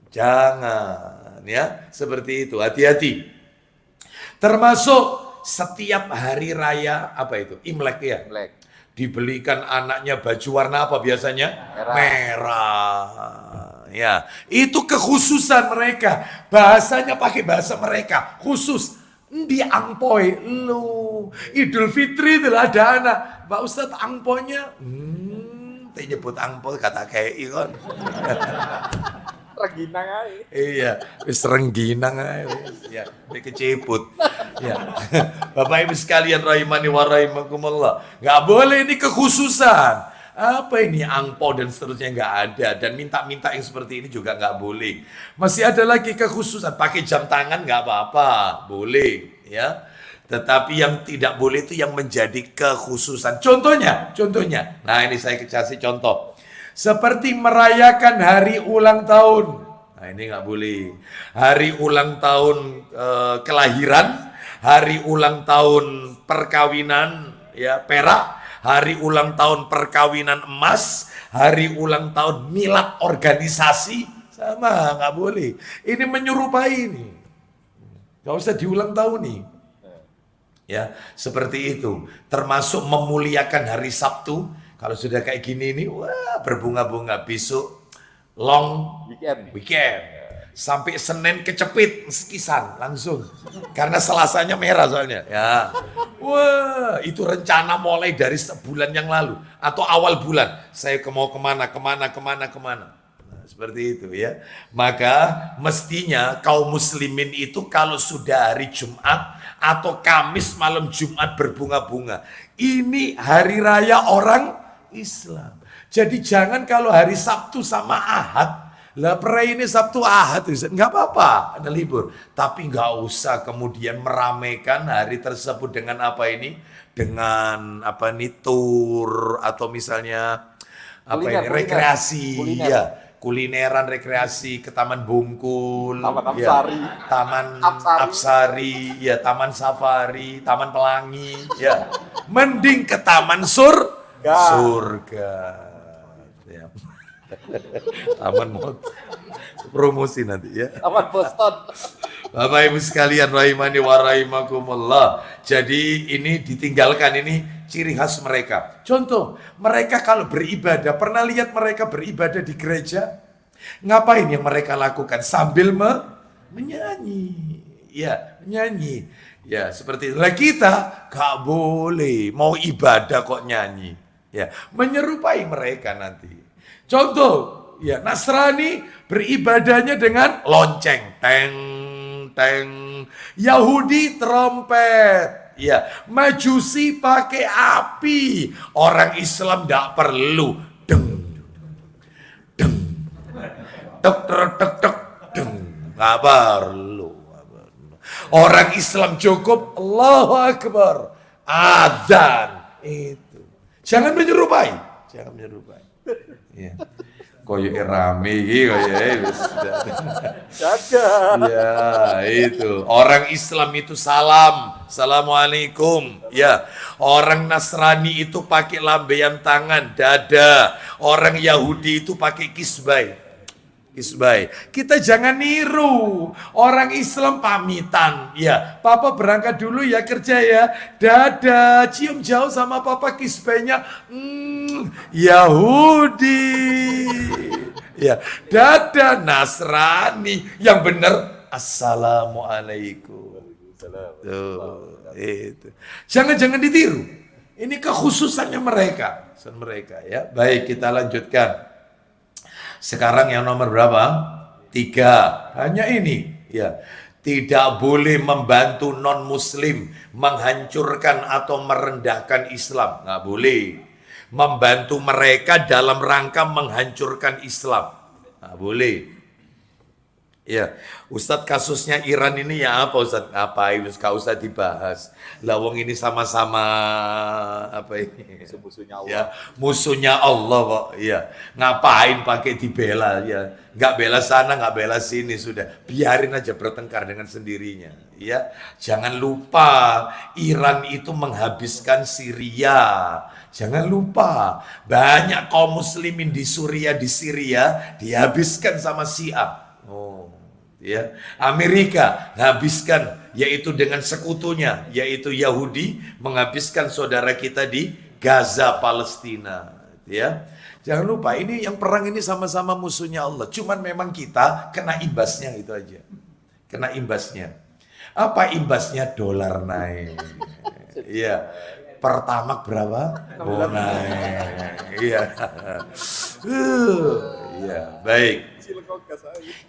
Jangan ya, seperti itu, hati-hati. Termasuk setiap hari raya, apa itu? Imlek ya? Imlek. Dibelikan anaknya baju warna apa biasanya? Merah. Ya, itu kekhususan mereka. Bahasanya pakai bahasa mereka, khusus. Di angpoi, lu Idul Fitri itu ada anak. Mbak Ustadz angponya, nyebut angpoi kata kayak ikon. Rengginang aja. Iya, wis rengginang ae wis. Ya, keceput. Ya. Bapak Ibu sekalian rahimani wa rahimakumullah. Enggak boleh, ini kekhususan. Apa ini angpau dan seterusnya nggak ada, dan minta-minta yang seperti ini juga nggak boleh. Masih ada lagi kekhususan, pakai jam tangan nggak apa-apa, boleh ya. Tetapi yang tidak boleh itu yang menjadi kekhususan. Contohnya. Nah ini saya kasih contoh. Seperti merayakan hari ulang tahun. Nah ini nggak boleh. Hari ulang tahun kelahiran, hari ulang tahun perkawinan ya perak, hari ulang tahun perkawinan emas, hari ulang tahun milad organisasi, sama nggak boleh. Ini menyerupai ini. Nggak usah diulang tahun nih. Ya, seperti itu. Termasuk memuliakan hari Sabtu. Kalau sudah kayak gini nih, wah berbunga-bunga. Besok long weekend. Sampai Senin kecepit sekisan langsung. Karena Selasanya merah soalnya. Ya. Wah, itu rencana mulai dari sebulan yang lalu atau awal bulan. Saya mau kemana. Nah, seperti itu ya. Maka mestinya kaum muslimin itu kalau sudah hari Jumat atau Kamis malam Jumat berbunga-bunga. Ini hari raya orang Islam. Jadi jangan kalau hari Sabtu sama Ahad, lah perai ini Sabtu Ahad, nggak apa-apa, ada libur. Tapi nggak usah kemudian meramaikan hari tersebut dengan apa ini, dengan apa nih tur atau misalnya apa ini rekreasi, ya kulineran rekreasi ke Taman Bungkul, Taman ya, Apsari, Taman Apsari, ya Taman Safari, Taman Pelangi, ya mending ke Taman Surga, ya. Taman Mot, promosi nanti ya. Taman Boston. Bapak Ibu sekalian rahimani wa rahimakumullah. Jadi ini ditinggalkan, ini ciri khas mereka. Contoh, mereka kalau beribadah, pernah lihat mereka beribadah di gereja? Ngapain yang mereka lakukan? Sambil menyanyi. Ya, menyanyi. Ya, seperti itu. Lah kita gak boleh mau ibadah kok nyanyi. Ya, menyerupai mereka nanti. Contoh, ya Nasrani beribadahnya dengan lonceng, teng teng. Yahudi trompet, ya. Majusi pakai api. Orang Islam tidak perlu deng deng tek tek tek deng. Nggak perlu. Orang Islam cukup Allahu Akbar, adzan itu. Jangan menyerupai. Ya. Koyo rame iki koyo Jaga. ya itu. Orang Islam itu salam, assalamualaikum. Ya, orang Nasrani itu pakai lambaian tangan, dada. Orang Yahudi itu pakai kisbai. Kita jangan niru. Orang Islam pamitan. Ya, Papa berangkat dulu ya kerja ya. Dada, cium jauh sama Papa kisbainya. Yahudi. Ya, dada Nasrani. Yang benar assalamualaikum. Tuh, itu. Jangan ditiru. Ini kekhususannya mereka. Ya. Baik, kita lanjutkan. Sekarang yang nomor berapa? 3. Hanya ini, ya. Tidak boleh membantu non-muslim menghancurkan atau merendahkan Islam. Nggak boleh. Membantu mereka dalam rangka menghancurkan Islam. Nggak boleh. Ya, Ustadz kasusnya Iran ini ya apa Ustadz? Ngapain? Gak usah dibahas. Lawang ini sama-sama apa ini? Musuhnya Allah. Ya, musuhnya Allah kok. Ya, ngapain pakai dibela ya? Nggak bela sana, nggak bela sini sudah. Biarin aja bertengkar dengan sendirinya. Ya, jangan lupa Iran itu menghabiskan Syria. Jangan lupa banyak kaum muslimin di Syria dihabiskan sama Syiah. Ya, Amerika menghabiskan, yaitu dengan sekutunya, yaitu Yahudi, menghabiskan saudara kita di Gaza, Palestina. Ya, Jangan lupa ini yang perang ini sama-sama musuhnya Allah. Cuman memang kita kena imbasnya itu aja. Kena imbasnya. Apa imbasnya? Dolar naik. Iya. Pertamax berapa? Oh, naik. Iya. Iya, baik.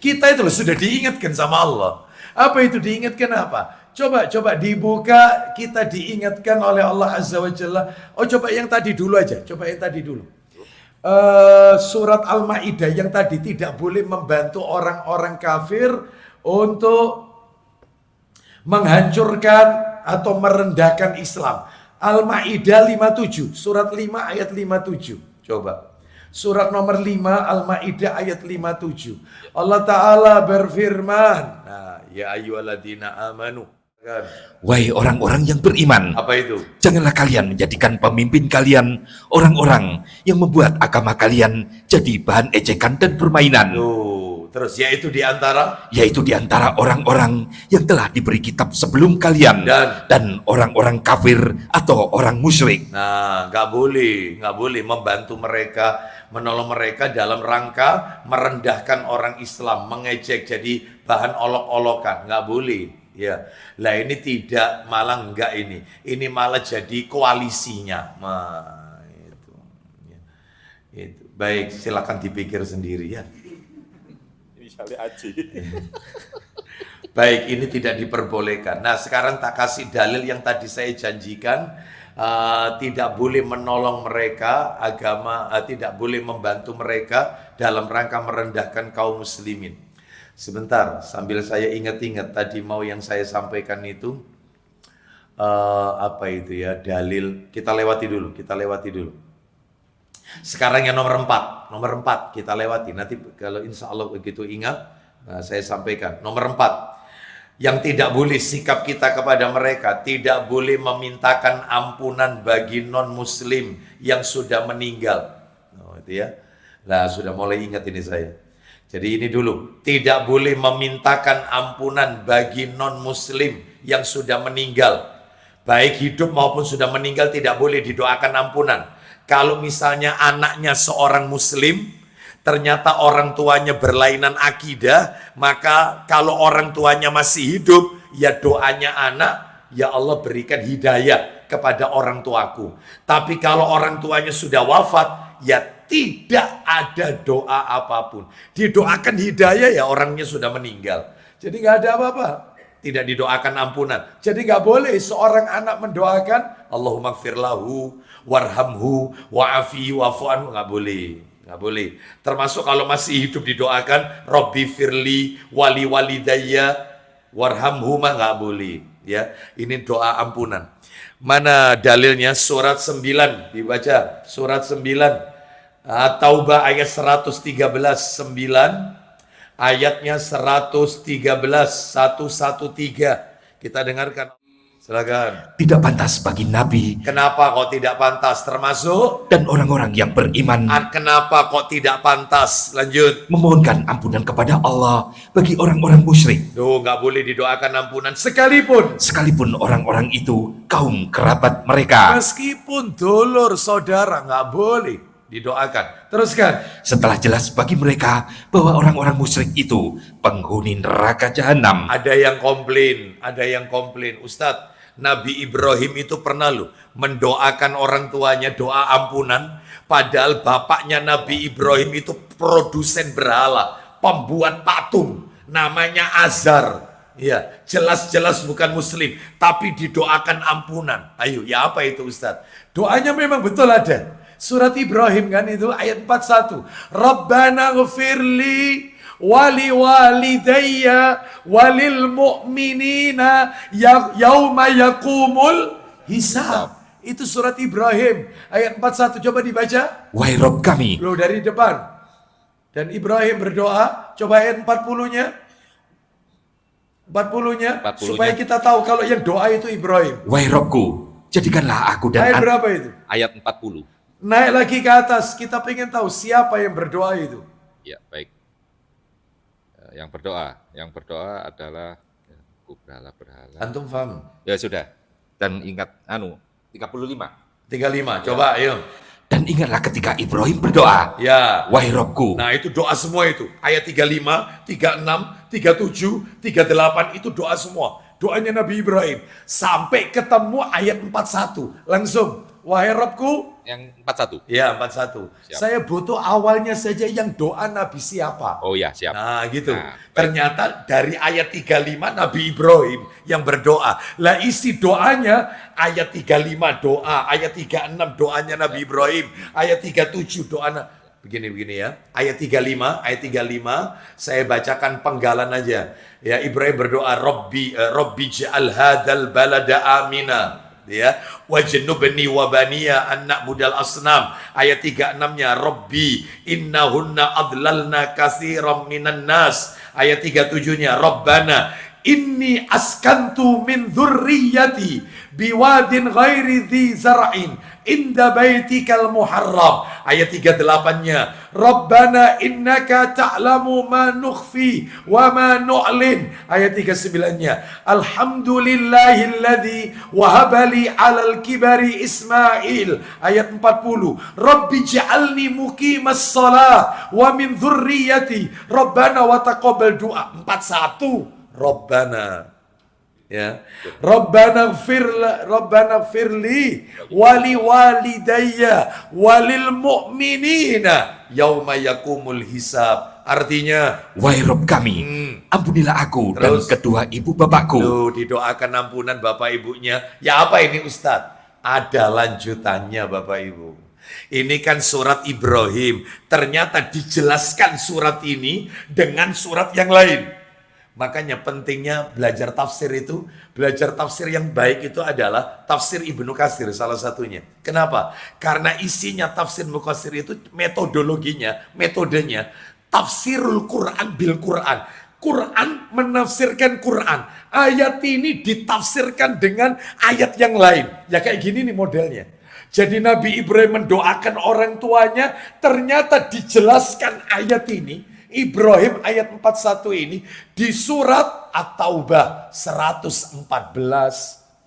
Kita itu loh sudah diingatkan sama Allah. Apa itu diingatkan apa? Coba dibuka, kita diingatkan oleh Allah Azza wa Jalla. Oh coba yang tadi dulu aja, coba yang tadi dulu. Surat Al-Ma'idah yang tadi tidak boleh membantu orang-orang kafir untuk menghancurkan atau merendahkan Islam. Al-Ma'idah 57, surat 5 ayat 57. Coba. Surat nomor 5 Al-Ma'idah ayat 57. Allah Ta'ala berfirman. Nah, ya ayyuhalladzina amanu. Wahai orang-orang yang beriman, Apa itu? janganlah kalian menjadikan pemimpin kalian orang-orang yang membuat agama kalian jadi bahan ejekan dan permainan. Tuh, terus yaitu di antara Yaitu di antara orang-orang yang telah diberi kitab sebelum kalian dan orang-orang kafir atau orang musyrik. Nah, nggak boleh membantu mereka, menolong mereka dalam rangka merendahkan orang Islam, mengejek jadi bahan olok-olokan, nggak boleh. Ya, lah ini tidak, malah enggak ini malah jadi koalisinya. Nah, itu. Ya. Itu. Baik, silakan dipikir sendiri ya. Misalnya Aji. Baik, ini tidak diperbolehkan. Nah, sekarang tak kasih dalil yang tadi saya janjikan. Tidak boleh menolong mereka, tidak boleh membantu mereka dalam rangka merendahkan kaum muslimin. Sebentar, sambil saya ingat-ingat tadi mau yang saya sampaikan itu, apa itu ya, dalil. Kita lewati dulu. Sekarang yang nomor 4 kita lewati. Nanti kalau insya Allah begitu ingat, saya sampaikan. Nomor 4, yang tidak boleh sikap kita kepada mereka, tidak boleh memintakan ampunan bagi non-muslim yang sudah meninggal. Oh, itu ya. Nah, sudah mulai ingat ini saya. Jadi ini dulu, tidak boleh memintakan ampunan bagi non-muslim yang sudah meninggal. Baik hidup maupun sudah meninggal tidak boleh didoakan ampunan. Kalau misalnya anaknya seorang muslim, ternyata orang tuanya berlainan akidah, maka kalau orang tuanya masih hidup, ya doanya anak, ya Allah berikan hidayah kepada orang tuaku. Tapi kalau orang tuanya sudah wafat, ya tidak ada doa apapun. Didoakan hidayah ya orangnya sudah meninggal. Jadi nggak ada apa-apa. Tidak didoakan ampunan. Jadi nggak boleh seorang anak mendoakan Allahumma gfir lahu warhamhu wa'afi wa'fu anhu. Nggak boleh. Termasuk kalau masih hidup didoakan Rabbi firli wali walidayya warhamhu mah nggak boleh. Ya, ini doa ampunan. Mana dalilnya? Surat 9 dibaca. Surat 9. Taubah ayat 113, 9 ayatnya 113, 113. Kita dengarkan. Silakan. Tidak pantas bagi Nabi. Kenapa kok tidak pantas? Termasuk dan orang-orang yang beriman. Kenapa kok tidak pantas? Lanjut. Memohonkan ampunan kepada Allah bagi orang-orang musyrik. Duh, nggak boleh didoakan ampunan sekalipun orang-orang itu kaum kerabat mereka. Meskipun dulur saudara nggak boleh didoakan. Teruskan. Setelah jelas bagi mereka bahwa orang-orang musyrik itu penghuni neraka jahanam. Ada yang komplain, Ustadz, Nabi Ibrahim itu pernah mendoakan orang tuanya doa ampunan, padahal bapaknya Nabi Ibrahim itu produsen berhala, pembuat patung, namanya Azar. Ya, jelas-jelas bukan muslim, tapi didoakan ampunan. Ayo, ya apa itu Ustadz? Doanya memang betul ada. Surat Ibrahim kan itu ayat 41. Rabbana ghfirli wali walidayya walil mu'minina yauma yakumul hisab. Itu surat Ibrahim ayat 41. Coba dibaca. Wahai Rob kami. Loh, dari depan. Dan Ibrahim berdoa. Coba ayat 40-nya. 40-nya. Supaya kita tahu kalau yang doa itu Ibrahim. Wahai Robku, jadikanlah aku dan ayat berapa itu? Ayat 40. Naik lagi ke atas, kita pengen tahu siapa yang berdoa itu. Ya, baik. Yang berdoa adalah berhala. Antum paham? Ya sudah. Dan ingat 35. 35, coba ayo. Dan ingatlah ketika Ibrahim berdoa, Ya. wahai Robku. Nah itu doa semua itu. Ayat 35, 36, 37, 38 itu doa semua. Doanya Nabi Ibrahim. Sampai ketemu ayat 41. Langsung. Wahai Rabbku. Yang 41. Ya 41. Siap. Saya butuh awalnya saja yang doa Nabi siapa. Oh ya, siap. Nah gitu. Nah, baik. Ternyata dari ayat 35 Nabi Ibrahim yang berdoa. Lah isi doanya ayat 35 doa. Ayat 36 doanya Nabi Ibrahim. Ayat 37 doa. Begini ya. Ayat 35 saya bacakan penggalan aja. Ya Ibrahim berdoa Rabbi ja'al hadzal balada amina. Ya, wajnubni wa baniya an na'budal asnam. Ayat 36-nya Rabbi innahunna adlalna katsiran minan nas. Ayat 37-nya Rabbana inni askantu min dzurriyyati biwadin ghairi dzi zar'in inda baitikal muharram. Ayat 38-nya Rabbana innaka ta'lamu ma nukhfi wa ma nu'lin. Ayat 39-nya Alhamdulillahilladzi wahabali 'alal kibari Ismail. Ayat 40 Rabbi ja'alni muqimas shalah wa min dzurriyyati Rabbana wa taqabbal du'a. 41 Rabbana. Ya. Rabbana firli wali walidayya walil mu'minina yauma yakumul hisab. Artinya, wahai Rob kami, ampunilah aku dan Terus? kedua ibu bapakku. Loh, didoakan ampunan bapak ibunya. Ya apa ini Ustadz? Ada lanjutannya bapak ibu. Ini kan surat Ibrahim. Ternyata dijelaskan surat ini dengan surat yang lain. Makanya pentingnya belajar tafsir itu, belajar tafsir yang baik itu adalah tafsir Ibnu Katsir salah satunya. Kenapa? Karena isinya tafsir Ibnu Katsir itu metodenya tafsirul Quran bil Quran. Quran menafsirkan Quran. Ayat ini ditafsirkan dengan ayat yang lain. Ya kayak gini nih modelnya. Jadi Nabi Ibrahim mendoakan orang tuanya, ternyata dijelaskan ayat ini. Ibrahim ayat 41 ini di surat At-Taubah 114.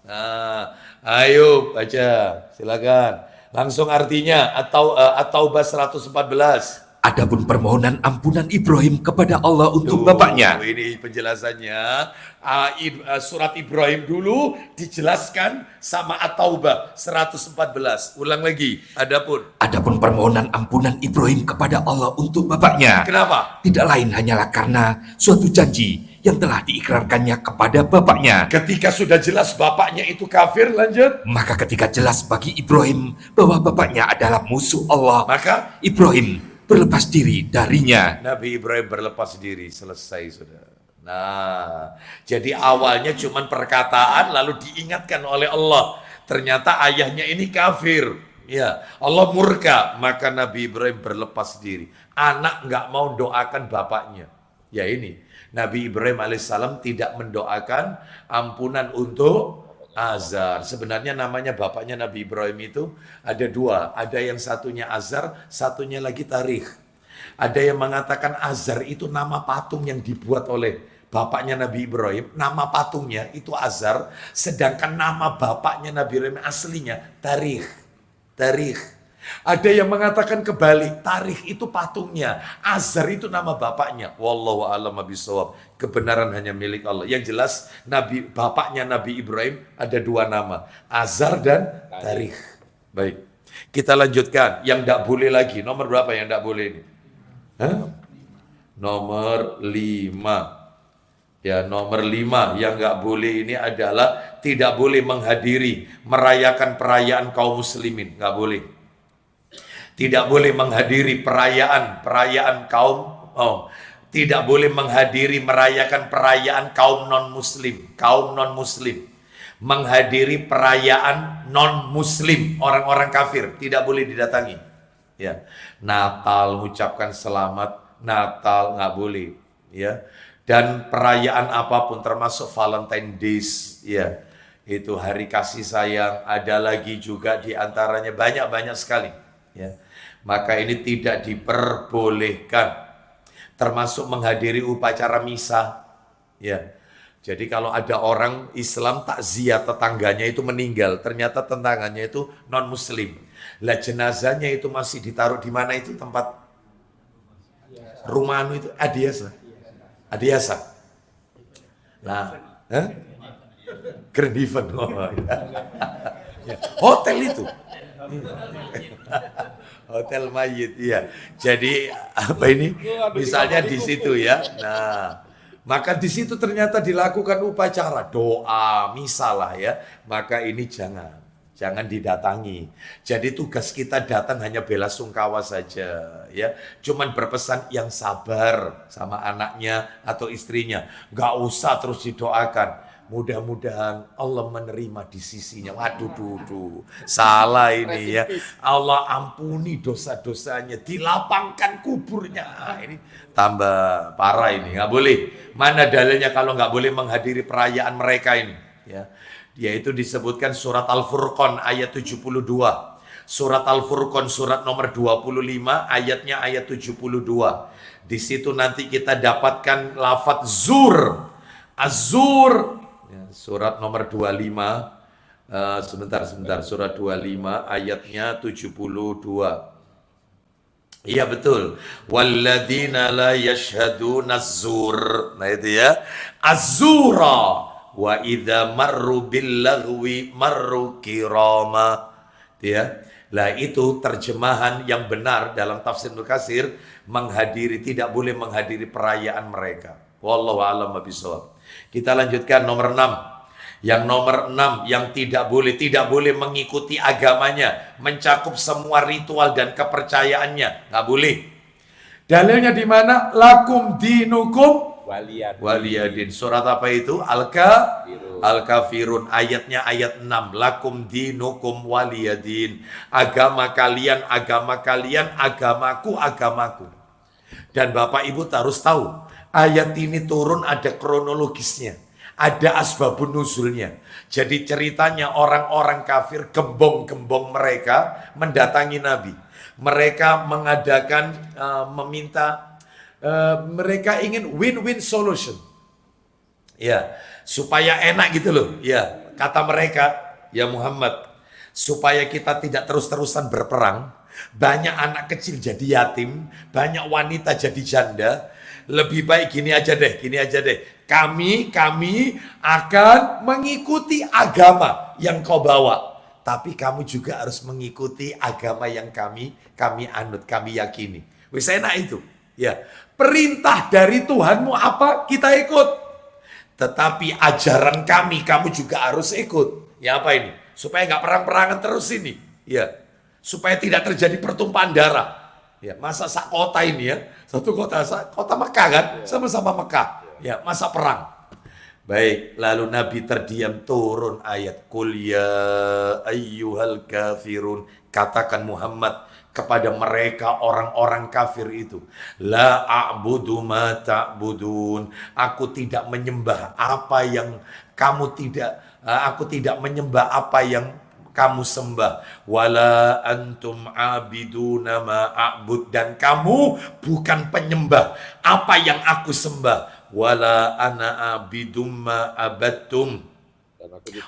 Nah, ayo baca, silakan. Langsung artinya At-Taubah 114. Adapun permohonan ampunan Ibrahim kepada Allah untuk bapaknya. Ini penjelasannya. Surat Ibrahim dulu dijelaskan sama At-Taubah 114. Ulang lagi. Adapun Permohonan ampunan Ibrahim kepada Allah untuk bapaknya. Kenapa? Tidak lain hanyalah karena suatu janji yang telah diikrarkannya kepada bapaknya. Ketika sudah jelas bapaknya itu kafir, lanjut. Maka ketika jelas bagi Ibrahim bahwa bapaknya adalah musuh Allah, Maka Ibrahim berlepas diri darinya. Nabi Ibrahim berlepas diri, selesai sudah. Nah, jadi awalnya cuman perkataan lalu diingatkan oleh Allah. Ternyata ayahnya ini kafir. Ya, Allah murka, maka Nabi Ibrahim berlepas diri. Anak nggak mau doakan bapaknya. Ya ini, Nabi Ibrahim alaihissalam tidak mendoakan ampunan untuk Azar. Sebenarnya namanya bapaknya Nabi Ibrahim itu ada dua. Ada yang satunya Azar, satunya lagi Tarikh. Ada yang mengatakan Azar itu nama patung yang dibuat oleh bapaknya Nabi Ibrahim. Nama patungnya itu Azar. Sedangkan nama bapaknya Nabi Ibrahim aslinya Tarikh. Ada yang mengatakan kebalik, Tarikh itu patungnya, Azar itu nama bapaknya. Wallahu a'lam bishawab. Kebenaran hanya milik Allah. Yang jelas bapaknya Nabi Ibrahim ada dua nama, Azar dan Tarikh. Baik. Kita lanjutkan yang tidak boleh lagi. Nomor berapa yang tidak boleh ini? Nomor 5. Ya, nomor 5 yang nggak boleh ini adalah tidak boleh menghadiri, merayakan perayaan kaum muslimin. Nggak boleh. Tidak boleh menghadiri perayaan kaum tidak boleh menghadiri merayakan perayaan kaum non-muslim, menghadiri perayaan non-muslim, orang-orang kafir tidak boleh didatangi. Ya, Natal mengucapkan selamat Natal nggak boleh, ya. Dan perayaan apapun termasuk Valentine Days, ya. Itu hari kasih sayang, ada lagi juga di antaranya banyak sekali, ya. Maka ini tidak diperbolehkan. Termasuk menghadiri upacara misa, ya. Jadi kalau ada orang Islam takziah tetangganya itu meninggal, ternyata tetangganya itu non muslim. Lah jenazahnya itu masih ditaruh di mana itu tempat rumah itu Adiasa. Adiasa. Nah, Grand Event. Oh, ya. Hotel itu. Hotel mayit, iya. Jadi apa ini? Misalnya di situ ya. Nah, maka di situ ternyata dilakukan upacara doa, misalah ya. Maka ini jangan didatangi. Jadi tugas kita datang hanya bela sungkawa saja ya. Cuman berpesan yang sabar sama anaknya atau istrinya. Gak usah terus didoakan. Mudah-mudahan Allah menerima di sisinya. Waduh, salah ini ya. Allah ampuni dosa-dosanya, dilapangkan kuburnya. Ini tambah parah ini, nggak boleh. Mana dalilnya kalau nggak boleh menghadiri perayaan mereka ini? Ya, yaitu disebutkan surat Al-Furqan ayat 72. Surat Al-Furqan surat nomor 25 ayatnya ayat 72. Di situ nanti kita dapatkan lafadz zur. Az-zur. Surat nomor 25, sebentar, surat 25 ayatnya 72. Iya betul. Walladzina la yashhaduna az-zur. Nah itu ya. Az-zura wa idza marru bil lagwi marru kirama. Itu ya. Lah itu terjemahan yang benar dalam tafsir Ibnu Katsir, tidak boleh menghadiri perayaan mereka. Wallahu a'lam bishawab. Kita lanjutkan nomor 6. Yang nomor 6 yang tidak boleh mengikuti agamanya, mencakup semua ritual dan kepercayaannya, nggak boleh. Dalilnya di mana? Lakum dinukum waliyadin. Surat apa itu? Al-Kafirun. Ayatnya ayat 6. Lakum dinukum waliyadin. Agama kalian, agamaku, agamaku. Dan Bapak Ibu harus tahu, ayat ini turun ada kronologisnya, ada asbabun nuzulnya. Jadi ceritanya orang-orang kafir, gembong-gembong mereka mendatangi Nabi. Mereka mengadakan, mereka ingin win-win solution. Ya, supaya enak gitu loh. Ya, kata mereka, ya Muhammad, supaya kita tidak terus-terusan berperang, banyak anak kecil jadi yatim, banyak wanita jadi janda. Lebih baik gini aja deh. Kami akan mengikuti agama yang kau bawa. Tapi kamu juga harus mengikuti agama yang kami anut, kami yakini. Wis enak itu. Ya, perintah dari Tuhanmu apa? Kita ikut. Tetapi ajaran kami, kamu juga harus ikut. Ya apa ini? Supaya nggak perang-perangan terus ini. Ya, supaya tidak terjadi pertumpahan darah. Ya, masa sak kota ini ya, satu kota Mekah kan, sama-sama Mekah. Ya, masa perang. Baik, lalu Nabi terdiam, turun ayat Qul ya ayyuhal kafirun. Katakan Muhammad kepada mereka orang-orang kafir itu, la a'budu ma ta'budun. Aku tidak menyembah apa yang kamu aku tidak menyembah apa yang kamu sembah. Wala antum abiduna ma a'bud. Dan kamu bukan penyembah apa yang aku sembah. Wala ana abidum ma abattum.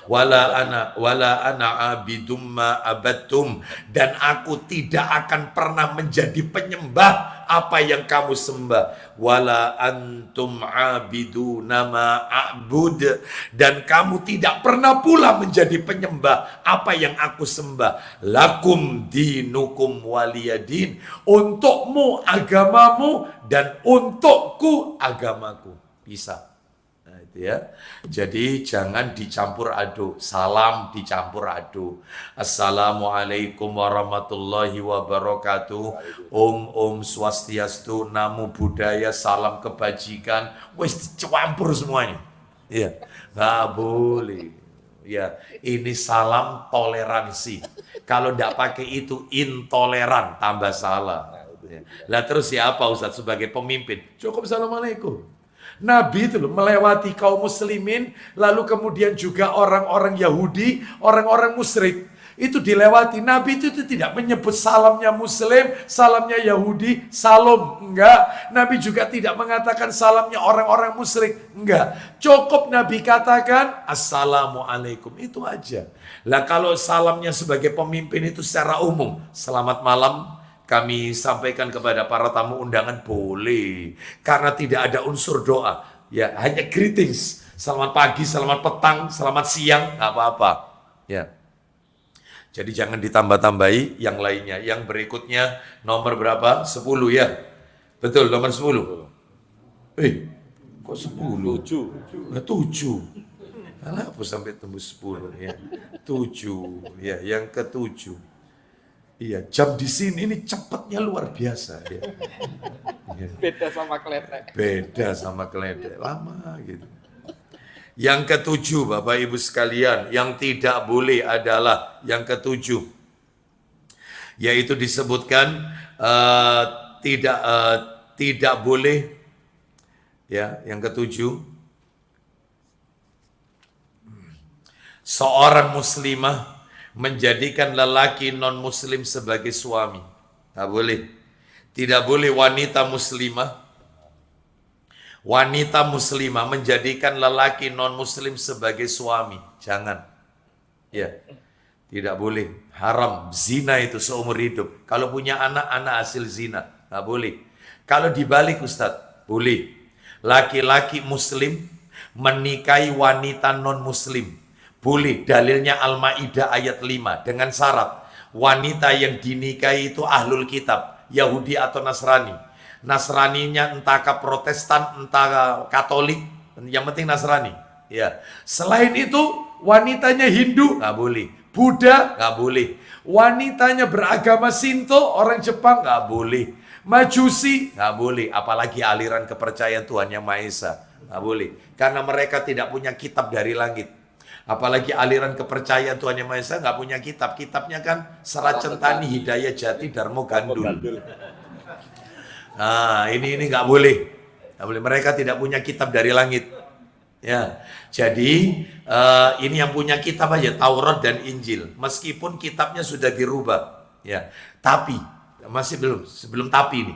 Wala ana abidum ma abattum. Dan aku tidak akan pernah menjadi penyembah apa yang kamu sembah. Wala antum abiduna ma a'bud. Dan kamu tidak pernah pula menjadi penyembah apa yang aku sembah. Lakum dinukum waliyadin. Untukmu agamamu dan untukku agamaku. Bisa. Nah, itu ya. Jadi jangan dicampur aduk. Salam dicampur aduk. Assalamualaikum warahmatullahi wabarakatuh. Om swastiastu, namo buddhaya, salam kebajikan. Wes dicampur semuanya. Ya, nggak boleh. Ya, ini salam toleransi. Kalau tidak pakai itu intoleran, tambah salah. Lah terus siapa Ustaz sebagai pemimpin? Cukup assalamualaikum. Nabi itu loh melewati kaum muslimin, lalu kemudian juga orang-orang Yahudi, orang-orang musyrik. Itu dilewati. Nabi itu tidak menyebut salamnya Muslim, salamnya Yahudi, salam. Enggak. Nabi juga tidak mengatakan salamnya orang-orang musyrik. Enggak. Cukup Nabi katakan Assalamualaikum. Itu aja. Lah kalau salamnya sebagai pemimpin itu secara umum. Selamat malam. Kami sampaikan kepada para tamu undangan boleh. Karena tidak ada unsur doa. Ya, hanya greetings. Selamat pagi, selamat petang, selamat siang, nggak apa-apa. Ya. Jadi jangan ditambah-tambahi yang lainnya. Yang berikutnya nomor berapa? 10 ya. Betul, nomor 10. Kok 10? 7. Nah, 7. Kenapa sampai tembus 10 ya? 7. Ya, yang ke-7. Iya, jam di sini ini cepatnya luar biasa ya. Beda sama kletek. Beda sama keledek, lama gitu. Yang ke-7 Bapak Ibu sekalian, yang tidak boleh adalah yang ke-7. Yaitu disebutkan tidak boleh ya, yang ke-7. Seorang muslimah menjadikan lelaki non-muslim sebagai suami. Tak boleh. Tidak boleh wanita muslimah menjadikan lelaki non-muslim sebagai suami. Jangan. Ya. Tidak boleh. Haram. Zina itu seumur hidup. Kalau punya anak hasil zina. Tak boleh. Kalau dibalik Ustadz, boleh. Laki-laki muslim menikahi wanita non-muslim. Boleh. Dalilnya Al-Maidah ayat 5. Dengan syarat. Wanita yang dinikahi itu ahlul kitab. Yahudi atau Nasrani. Nasraninya entah ke Protestan, entah Katolik, yang penting Nasrani. Ya. Selain itu, wanitanya Hindu nggak boleh, Buddha nggak boleh, wanitanya beragama Shinto, orang Jepang nggak boleh, Majusi nggak boleh, apalagi aliran kepercayaan Tuhan Yang Maha Esa nggak boleh, karena mereka tidak punya kitab dari langit. Apalagi aliran kepercayaan Tuhan Yang Maha Esa nggak punya kitab, kitabnya kan Serat Centani, Hidayah Jati, Darmo Gandul. Nah, ini nggak boleh. Nggak boleh. Mereka tidak punya kitab dari langit. Ya, jadi ini yang punya kitab aja Taurat dan Injil. Meskipun kitabnya sudah dirubah. Ya, tapi masih sebelum tapi ini.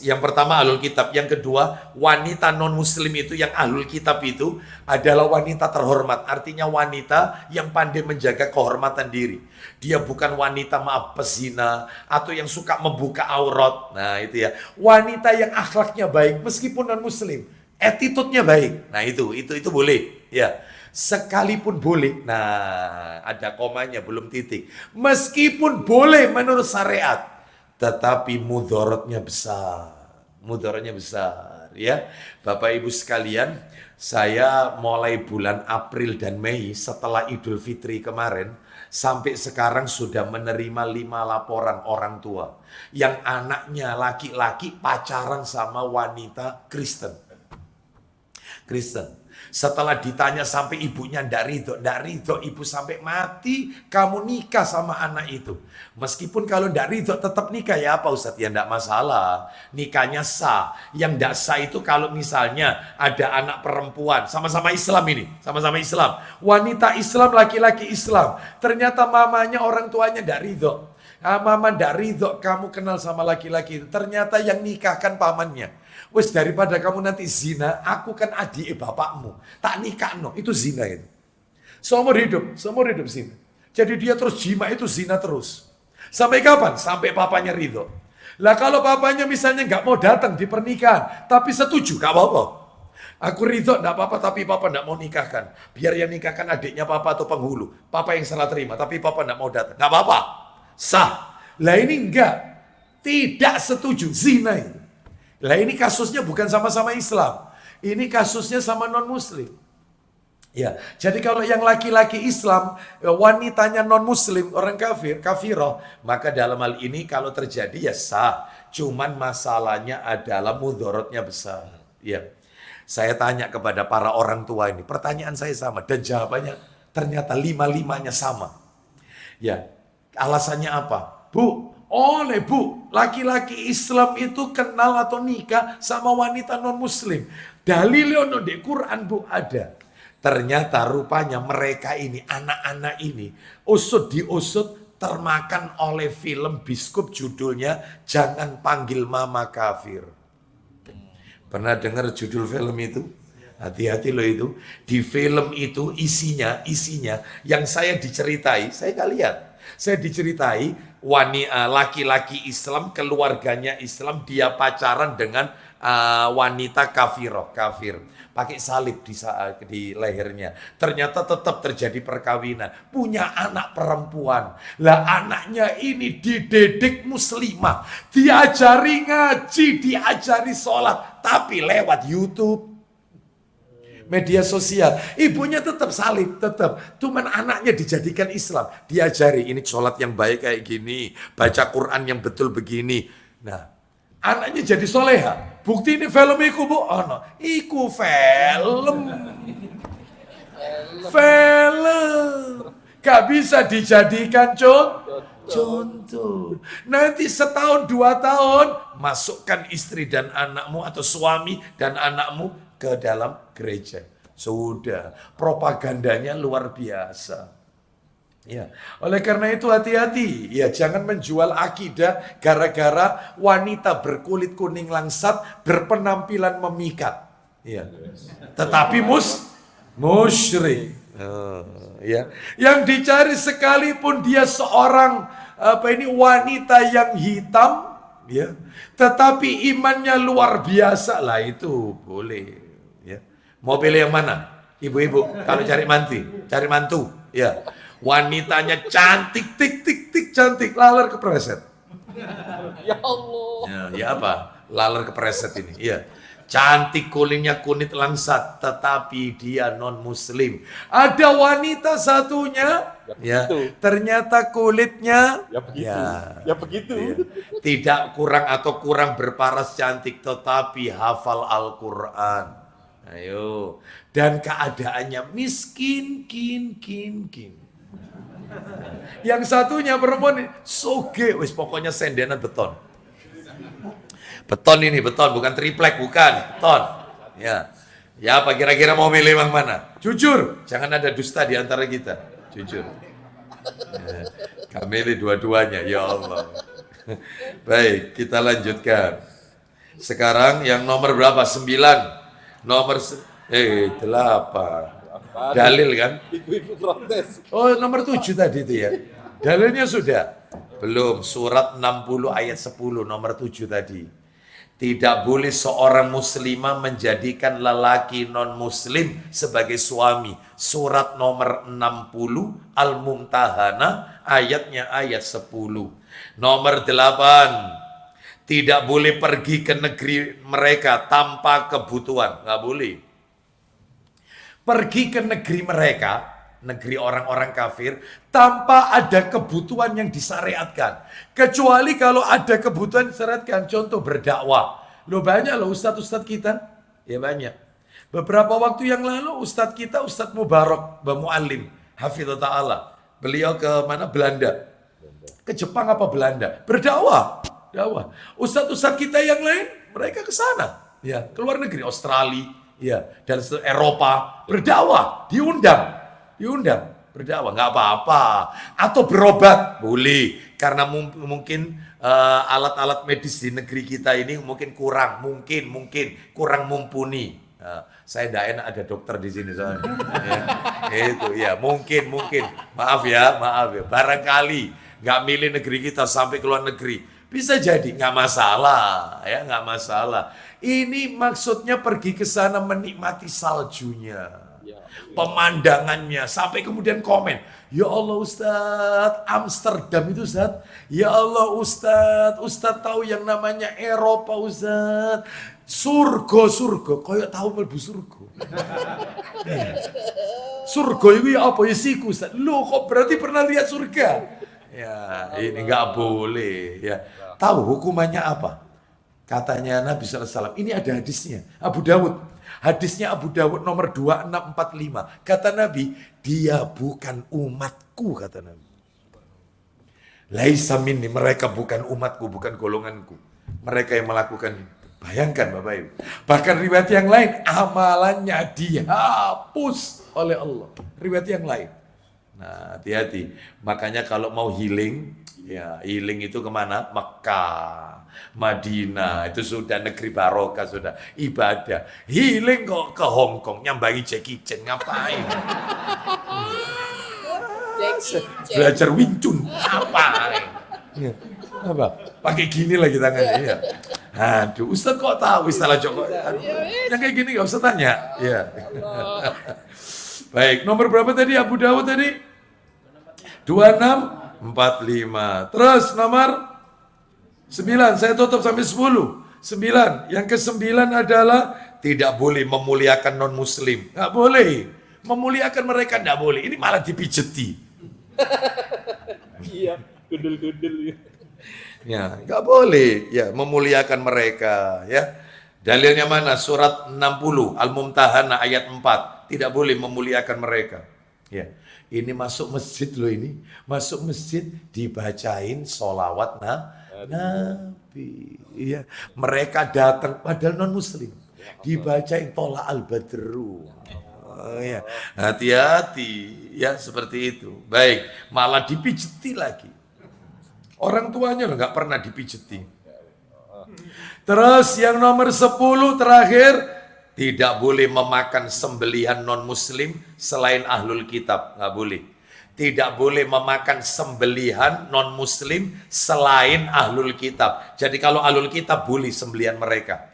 Yang pertama ahlul kitab, yang kedua wanita non muslim itu yang ahlul kitab itu adalah wanita terhormat. Artinya wanita yang pandai menjaga kehormatan diri. Dia bukan wanita pezina atau yang suka membuka aurat. Nah, itu ya. Wanita yang akhlaknya baik meskipun non muslim, attitude-nya baik. Nah, itu boleh, ya. Sekalipun boleh. Nah, ada komanya belum titik. Meskipun boleh menurut syariat, tetapi mudorotnya besar. Mudorotnya besar, ya. Bapak Ibu sekalian, saya mulai bulan April dan Mei setelah Idul Fitri kemarin sampai sekarang sudah menerima 5 laporan orang tua yang anaknya laki-laki pacaran sama wanita Kristen. Setelah ditanya sampai ibunya ndak ridho, ibu sampai mati kamu nikah sama anak itu. Meskipun kalau ndak ridho tetap nikah, ya apa Ustadz? Ya ndak masalah, nikahnya sah. Yang ndak sah itu kalau misalnya ada anak perempuan, sama-sama Islam ini, sama-sama Islam. Wanita Islam, laki-laki Islam. Ternyata mamanya, orang tuanya ndak ridho. Mama ndak ridho kamu kenal sama laki-laki itu. Ternyata yang nikahkan pamannya. Wes daripada kamu nanti zina, aku kan adik bapakmu. Tak nikah no, itu zina itu. Seumur hidup zina. Jadi dia terus jima itu zina terus. Sampai kapan? Sampai papanya ridho. Lah kalau papanya misalnya nggak mau datang di pernikahan, tapi setuju, gak apa-apa. Aku ridho, nggak apa-apa, tapi papa nggak mau nikahkan. Biar yang nikahkan adiknya papa atau penghulu. Papa yang salah terima, tapi papa nggak mau datang. Nggak apa-apa, sah. Lah ini enggak, tidak setuju, zina itu. Lah ini kasusnya bukan sama-sama Islam. Ini kasusnya sama non-muslim. Ya, jadi kalau yang laki-laki Islam, wanitanya non-muslim, orang kafiroh, maka dalam hal ini kalau terjadi ya sah. Cuman masalahnya adalah mudorotnya besar. Ya, saya tanya kepada para orang tua ini, pertanyaan saya sama dan jawabannya ternyata 5-5-nya sama. Ya, alasannya apa? Bu, laki-laki Islam itu kenal atau nikah sama wanita non-muslim. Dalilnya di Quran Bu ada. Ternyata rupanya mereka ini, anak-anak ini, usut diusut, termakan oleh film biskup judulnya Jangan Panggil Mama Kafir. Pernah dengar judul film itu? Hati-hati loh itu. Di film itu isinya yang saya diceritai, saya nggak lihat. Saya diceritai laki-laki Islam, keluarganya Islam, dia pacaran dengan wanita kafir, pakai salib di lehernya. Ternyata tetap terjadi perkawinan, punya anak perempuan. Lah anaknya ini dididik muslimah, diajari ngaji, diajari sholat, tapi lewat YouTube, media sosial. Ibunya tetap salib, tetap. Cuman anaknya dijadikan Islam. Diajari, ini sholat yang baik kayak gini, baca Quran yang betul begini. Nah, anaknya jadi soleha. Bukti ini film iku, Bu. Oh no, iku film. Gak bisa dijadikan contoh. Nanti setahun 2 tahun, masukkan istri dan anakmu atau suami dan anakmu ke dalam gereja. Sudah, propagandanya luar biasa. Ya, oleh karena itu hati-hati. Ya, jangan menjual akidah gara-gara wanita berkulit kuning langsat berpenampilan memikat. Ya. Tetapi musyrik. Ya. Yang dicari sekalipun dia seorang wanita yang hitam, ya. Tetapi imannya luar biasa, lah itu boleh. Ya. Mau pilih yang mana? Ibu-ibu, kalau cari mantu, ya. Wanitanya cantik, tik, cantik, laler kepreset. Ya Allah. Ya apa? Laler kepreset ini. Iya. Cantik, kulitnya kunit langsat, tetapi dia non muslim. Ada wanita satunya, ya, ternyata kulitnya, ya begitu. Ya, tidak kurang berparas cantik, tetapi hafal Al-Quran. Ayo. Dan keadaannya miskin, kin. Yang satunya perempuan soge, wis pokoknya sendenan beton. Beton bukan triplek, bukan beton. Ya, apa kira-kira mau milih yang mana? Jujur, jangan ada dusta di antara kita. Jujur. Ya, kami milih dua-duanya, ya Allah. Baik, kita lanjutkan. Sekarang yang nomor berapa? 9. Nomor 8. Dalil kan? Ibu-ibu protes. Oh, nomor 7 tadi itu ya. Dalilnya sudah. Belum, surat 60 ayat 10 nomor 7 tadi. Tidak boleh seorang muslimah menjadikan lelaki non-muslim sebagai suami. Surat nomor 60 Al-Mumtahana ayatnya ayat 10. Nomor 8. Tidak boleh pergi ke negeri mereka tanpa kebutuhan. Nggak boleh. Pergi ke negeri mereka, negeri orang-orang kafir, tanpa ada kebutuhan yang disyariatkan. Kecuali kalau ada kebutuhan disyariatkan, contoh berdakwah. Loh banyak loh ustadz-ustadz kita, ya banyak. Beberapa waktu yang lalu ustadz kita, Ustadz Mubarak, Mbak Mu'alim, Hafidhah Ta'ala. Beliau ke mana? Belanda. Ke Jepang apa Belanda? Berdakwah. Ustadz-ustadz kita yang lain, mereka ke sana. Ya, ke luar negeri, Australia. Ya, dan Eropa berdakwah, diundang berdakwah, nggak apa-apa. Atau berobat boleh, karena mungkin alat-alat medis di negeri kita ini mungkin kurang mumpuni. Saya tidak enak ada dokter di sini soalnya. Itu ya mungkin maaf ya, barangkali nggak milih negeri kita sampai ke luar negeri. Bisa jadi, nggak masalah. Ini maksudnya pergi ke sana menikmati saljunya, pemandangannya, sampai kemudian komen, ya Allah Ustadz, Amsterdam itu Ustadz, ya Allah Ustadz tahu yang namanya Eropa Ustadz, surga, kayak tahu melbu surga. Surga itu ya apa ya siku Ustadz, lo kok berarti pernah lihat surga? Ya ini nggak boleh ya. Tahu hukumannya apa? Katanya Nabi SAW, ini ada hadisnya, Abu Dawud. Hadisnya Abu Dawud nomor 2645. Kata Nabi, dia bukan umatku, kata Nabi. Laisa minni, mereka bukan umatku, bukan golonganku. Mereka yang melakukan, bayangkan Bapak Ibu. Bahkan riwayat yang lain, amalannya dihapus oleh Allah. Riwayat yang lain. Nah, hati-hati. Makanya kalau mau healing, ya healing itu kemana? Mekah, Madinah, itu sudah negeri barokah, sudah ibadah. Healing kok ke Hong Kong, nyambangi Jackie Chan, ngapain? Belajar Wing Chun, ngapain? Ya, apa? Pakai gini lagi tangannya, ya. Aduh, Ustaz kok tahu istilah Joko? Yang kayak gini gak usah tanya. Ya. Baik, nomor berapa tadi Abu Dawud tadi? 2645. Terus nomor 9, saya tutup sampai 10. 9, yang ke-9 adalah tidak boleh memuliakan non-muslim. Nggak boleh. Memuliakan mereka nggak boleh. Ini malah dipijeti. Iya, gundul-gundul. Ya, nggak boleh ya memuliakan mereka ya. Dalilnya mana? Surat 60 Al-Mumtahanah ayat 4. Tidak boleh memuliakan mereka. Ya. Ini masuk masjid loh ini. Masuk masjid dibacain sholawat Nabi. Ya. Mereka datang padahal non muslim. Dibacain Tola al-Badru. Oh, ya. Hati-hati ya seperti itu. Baik, malah dipijeti lagi. Orang tuanya loh nggak pernah dipijeti. Terus yang nomor 10 terakhir, tidak boleh memakan sembelihan non muslim selain ahlul kitab, nggak boleh. Tidak boleh memakan sembelihan non muslim selain ahlul kitab. Jadi kalau ahlul kitab boleh sembelihan mereka.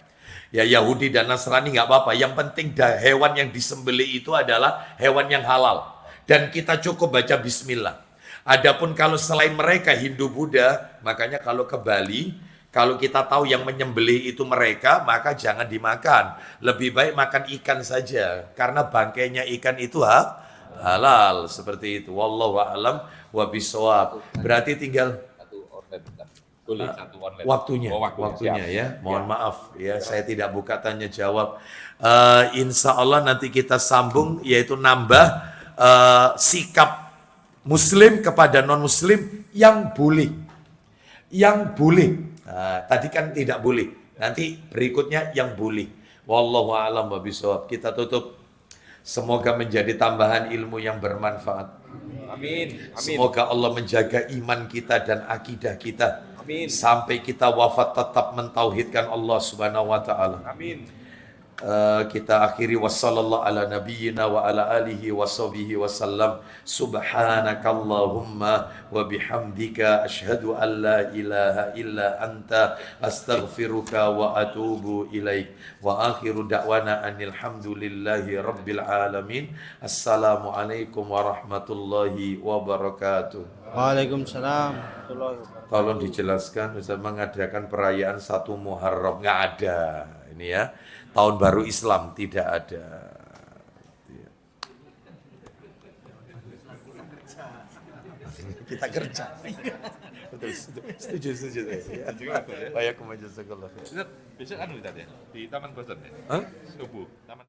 Ya Yahudi dan Nasrani nggak apa-apa. Yang penting hewan yang disembelih itu adalah hewan yang halal. Dan kita cukup baca bismillah. Adapun kalau selain mereka Hindu Buddha, makanya kalau ke Bali, kalau kita tahu yang menyembelih itu mereka, maka jangan dimakan. Lebih baik makan ikan saja, karena bangkainya ikan itu halal seperti itu. Wallahu a'lam wa bishawab. Berarti tinggal Satu online bentar. Boleh satu online. waktunya, Oh, waktunya siap. ya. Mohon maaf ya, saya tidak buka tanya jawab. Insya Allah nanti kita sambung, yaitu nambah sikap Muslim kepada non Muslim yang boleh, tadi kan tidak boleh. Nanti berikutnya yang boleh. Wallahu a'lam bishawab. Kita tutup. Semoga menjadi tambahan ilmu yang bermanfaat. Amin. Amin. Semoga Allah menjaga iman kita dan akidah kita. Amin. Sampai kita wafat tetap mentauhidkan Allah Subhanahu wa taala. Amin. Kita akhiri wassallallahu ala nabiyyina wa ala alihi wa sahbihi wasallam. Subhanakallahumma wa bihamdika asyhadu an la ilaha illa anta astaghfiruka wa atubu ilaik. Wa akhiru da'wana anil hamdulillahi rabbil alamin. Assalamualaikum warahmatullahi wabarakatuh. Waalaikumsalam. Tolong dijelaskan, Ustaz, mengadakan perayaan 1 Muharram nggak ada ini ya. Tahun baru Islam tidak ada. Kita kerja. Betul, setuju. Baik, jazakallah. Besok anu Ustaz ya, di Taman Bosan ya? Hah? Subuh. Taman